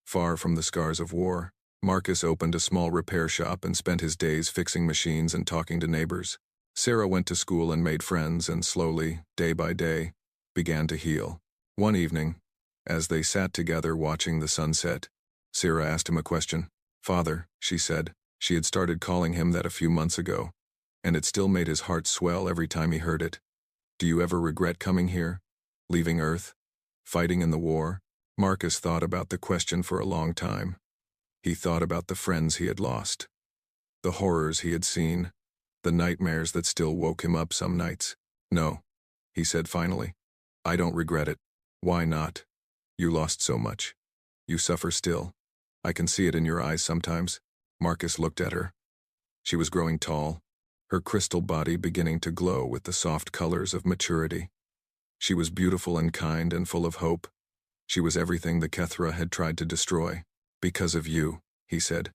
far from the scars of war. Marcus opened a small repair shop and spent his days fixing machines and talking to neighbors. Sarah went to school and made friends and slowly, day by day, began to heal. One evening, as they sat together watching the sunset, Sarah asked him a question. Father, she said. She had started calling him that a few months ago, and it still made his heart swell every time he heard it. Do you ever regret coming here? Leaving Earth? Fighting in the war? Marcus thought about the question for a long time. He thought about the friends he had lost, the horrors he had seen, the nightmares that still woke him up some nights. No, he said finally. I don't regret it. Why not? You lost so much. You suffer still. I can see it in your eyes sometimes. Marcus looked at her. She was growing tall, her crystal body beginning to glow with the soft colors of maturity. She was beautiful and kind and full of hope. She was everything the Kethra had tried to destroy. Because of you, he said.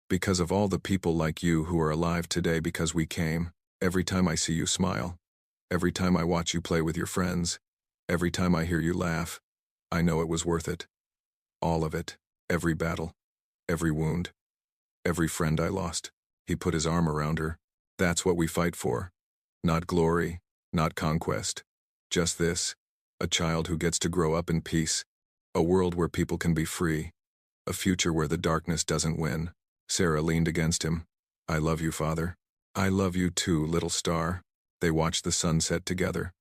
Because of all the people like you who are alive today because we came. Every time I see you smile, every time I watch you play with your friends, every time I hear you laugh, I know it was worth it. All of it, every battle, every wound, every friend I lost. He put his arm around her. That's what we fight for. Not glory, not conquest. Just this, a child who gets to grow up in peace, a world where people can be free, a future where the darkness doesn't win. Sarah leaned against him. I love you, Father. I love you too, little star. They watched the sunset together.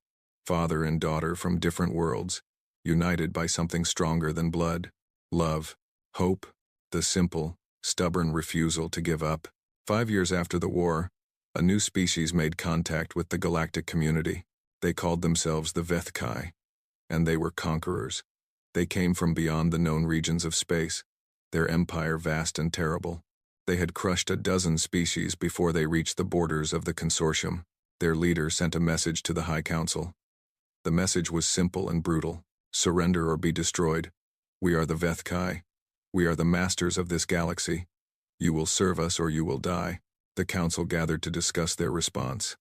Father and daughter from different worlds, united by something stronger than blood. Love, hope, the simple, stubborn refusal to give up. 5 years after the war, a new species made contact with the galactic community. They called themselves the Vethkai, and they were conquerors. They came from beyond the known regions of space, their empire vast and terrible. They had crushed a dozen species before they reached the borders of the consortium. Their leader sent a message to the High Council. The message was simple and brutal. Surrender or be destroyed. We are the Vethkai. We are the masters of this galaxy. You will serve us or you will die. The council gathered to discuss their response.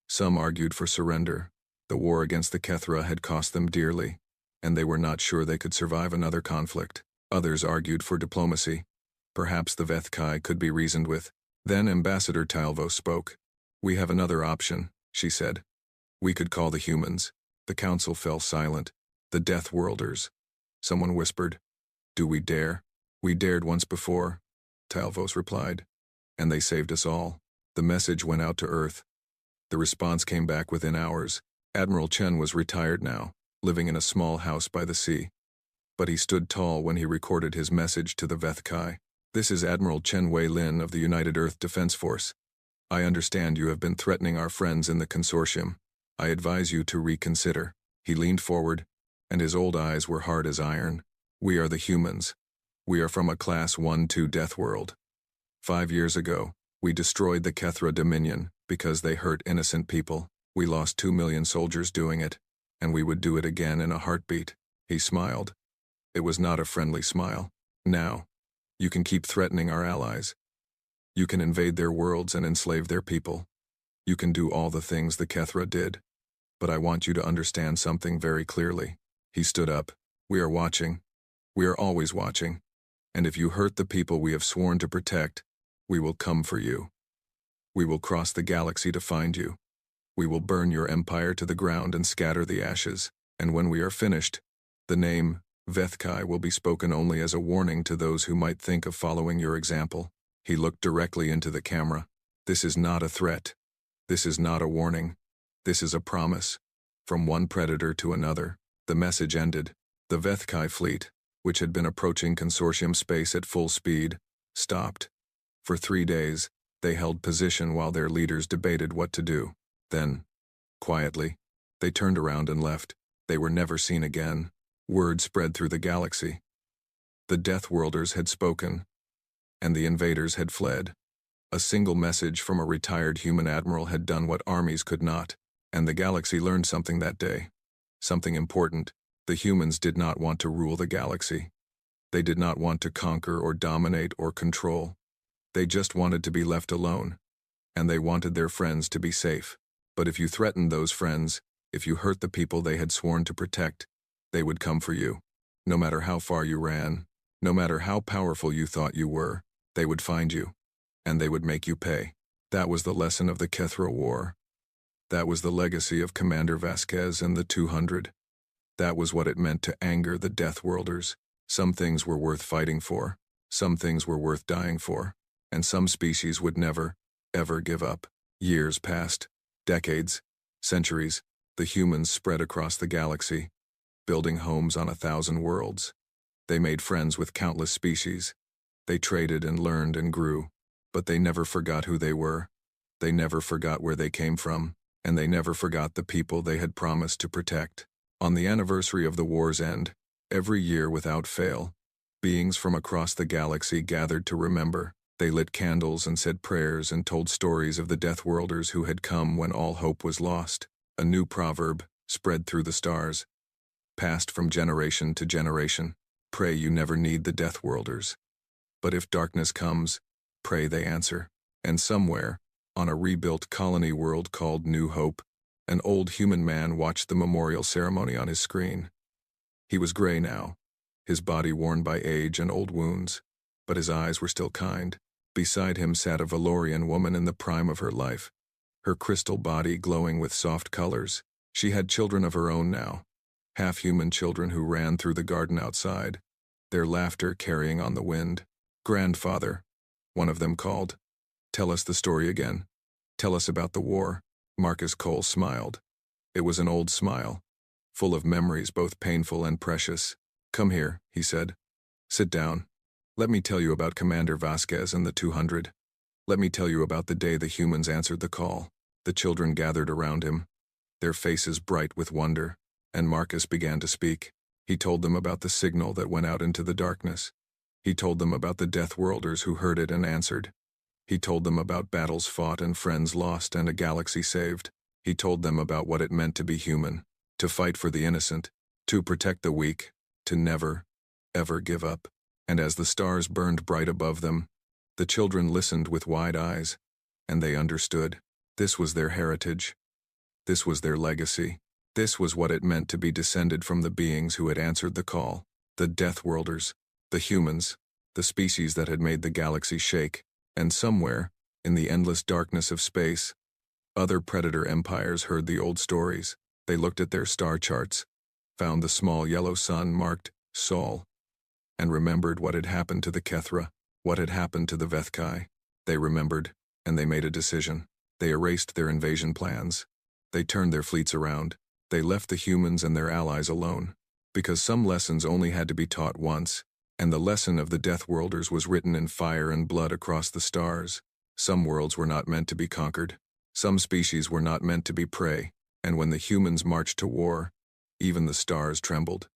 Some argued for surrender. The war against the Kethra had cost them dearly, and they were not sure they could survive another conflict. Others argued for diplomacy. Perhaps the Vethkai could be reasoned with. Then Ambassador Talvo spoke. "We have another option," she said. "We could call the humans." The council fell silent. "The Deathworlders." Someone whispered. "Do we dare?" "We dared once before," Talvos replied. "And they saved us all." The message went out to Earth. The response came back within hours. Admiral Chen was retired now, living in a small house by the sea. But he stood tall when he recorded his message to the Vethkai. "This is Admiral Chen Wei-Lin of the United Earth Defense Force. I understand you have been threatening our friends in the consortium. I advise you to reconsider." He leaned forward, and his old eyes were hard as iron. "We are the humans. We are from a Class 1-2 death world. 5 years ago, we destroyed the Kethra Dominion because they hurt innocent people. We lost 2 million soldiers doing it, and we would do it again in a heartbeat." He smiled. It was not a friendly smile. "Now, you can keep threatening our allies. You can invade their worlds and enslave their people. You can do all the things the Kethra did. But I want you to understand something very clearly." He stood up. "We are watching. We are always watching. And if you hurt the people we have sworn to protect, we will come for you. We will cross the galaxy to find you. We will burn your empire to the ground and scatter the ashes. And when we are finished, the name Vethkai will be spoken only as a warning to those who might think of following your example." He looked directly into the camera. "This is not a threat. This is not a warning. This is a promise. From one predator to another." The message ended. The Vethkai fleet, which had been approaching consortium space at full speed, stopped. For 3 days, they held position while their leaders debated what to do. Then, quietly, they turned around and left. They were never seen again. Word spread through the galaxy. The Deathworlders had spoken, and the invaders had fled. A single message from a retired human admiral had done what armies could not, and the galaxy learned something that day. Something important. The humans did not want to rule the galaxy. They did not want to conquer or dominate or control. They just wanted to be left alone, and they wanted their friends to be safe. But if you threatened those friends, if you hurt the people they had sworn to protect, they would come for you. No matter how far you ran, no matter how powerful you thought you were, they would find you, and they would make you pay. That was the lesson of the Kethra War. That was the legacy of Commander Vasquez and the 200. That was what it meant to anger the Deathworlders. Some things were worth fighting for, some things were worth dying for, and some species would never, ever give up. Years passed, decades, centuries. The humans spread across the galaxy, building homes on 1,000 worlds. They made friends with countless species. They traded and learned and grew, but they never forgot who they were. They never forgot where they came from, and they never forgot the people they had promised to protect. On the anniversary of the war's end, every year without fail, beings from across the galaxy gathered to remember. They lit candles and said prayers and told stories of the Deathworlders who had come when all hope was lost. A new proverb spread through the stars, passed from generation to generation. Pray you never need the Deathworlders. But if darkness comes, pray they answer. And somewhere, on a rebuilt colony world called New Hope, an old human man watched the memorial ceremony on his screen. He was gray now, his body worn by age and old wounds, but his eyes were still kind. Beside him sat a Valorian woman in the prime of her life, her crystal body glowing with soft colors. She had children of her own now, half-human children who ran through the garden outside, their laughter carrying on the wind. "Grandfather," one of them called. "Tell us the story again. Tell us about the war." Marcus Cole smiled. It was an old smile, full of memories both painful and precious. "Come here," he said. "Sit down. Let me tell you about Commander Vasquez and the 200. Let me tell you about the day the humans answered the call." The children gathered around him, their faces bright with wonder, and Marcus began to speak. He told them about the signal that went out into the darkness. He told them about the Deathworlders who heard it and answered. He told them about battles fought and friends lost and a galaxy saved. He told them about what it meant to be human, to fight for the innocent, to protect the weak, to never, ever give up. And as the stars burned bright above them, the children listened with wide eyes, and they understood. This was their heritage. This was their legacy. This was what it meant to be descended from the beings who had answered the call, the Deathworlders, the humans, the species that had made the galaxy shake, and somewhere, in the endless darkness of space, other predator empires heard the old stories. They looked at their star charts, found the small yellow sun marked Sol, and remembered what had happened to the Kethra, what had happened to the Vethkai. They remembered, and they made a decision. They erased their invasion plans. They turned their fleets around. They left the humans and their allies alone, because some lessons only had to be taught once, and the lesson of the Deathworlders was written in fire and blood across the stars. Some worlds were not meant to be conquered. Some species were not meant to be prey, and when the humans marched to war, even the stars trembled.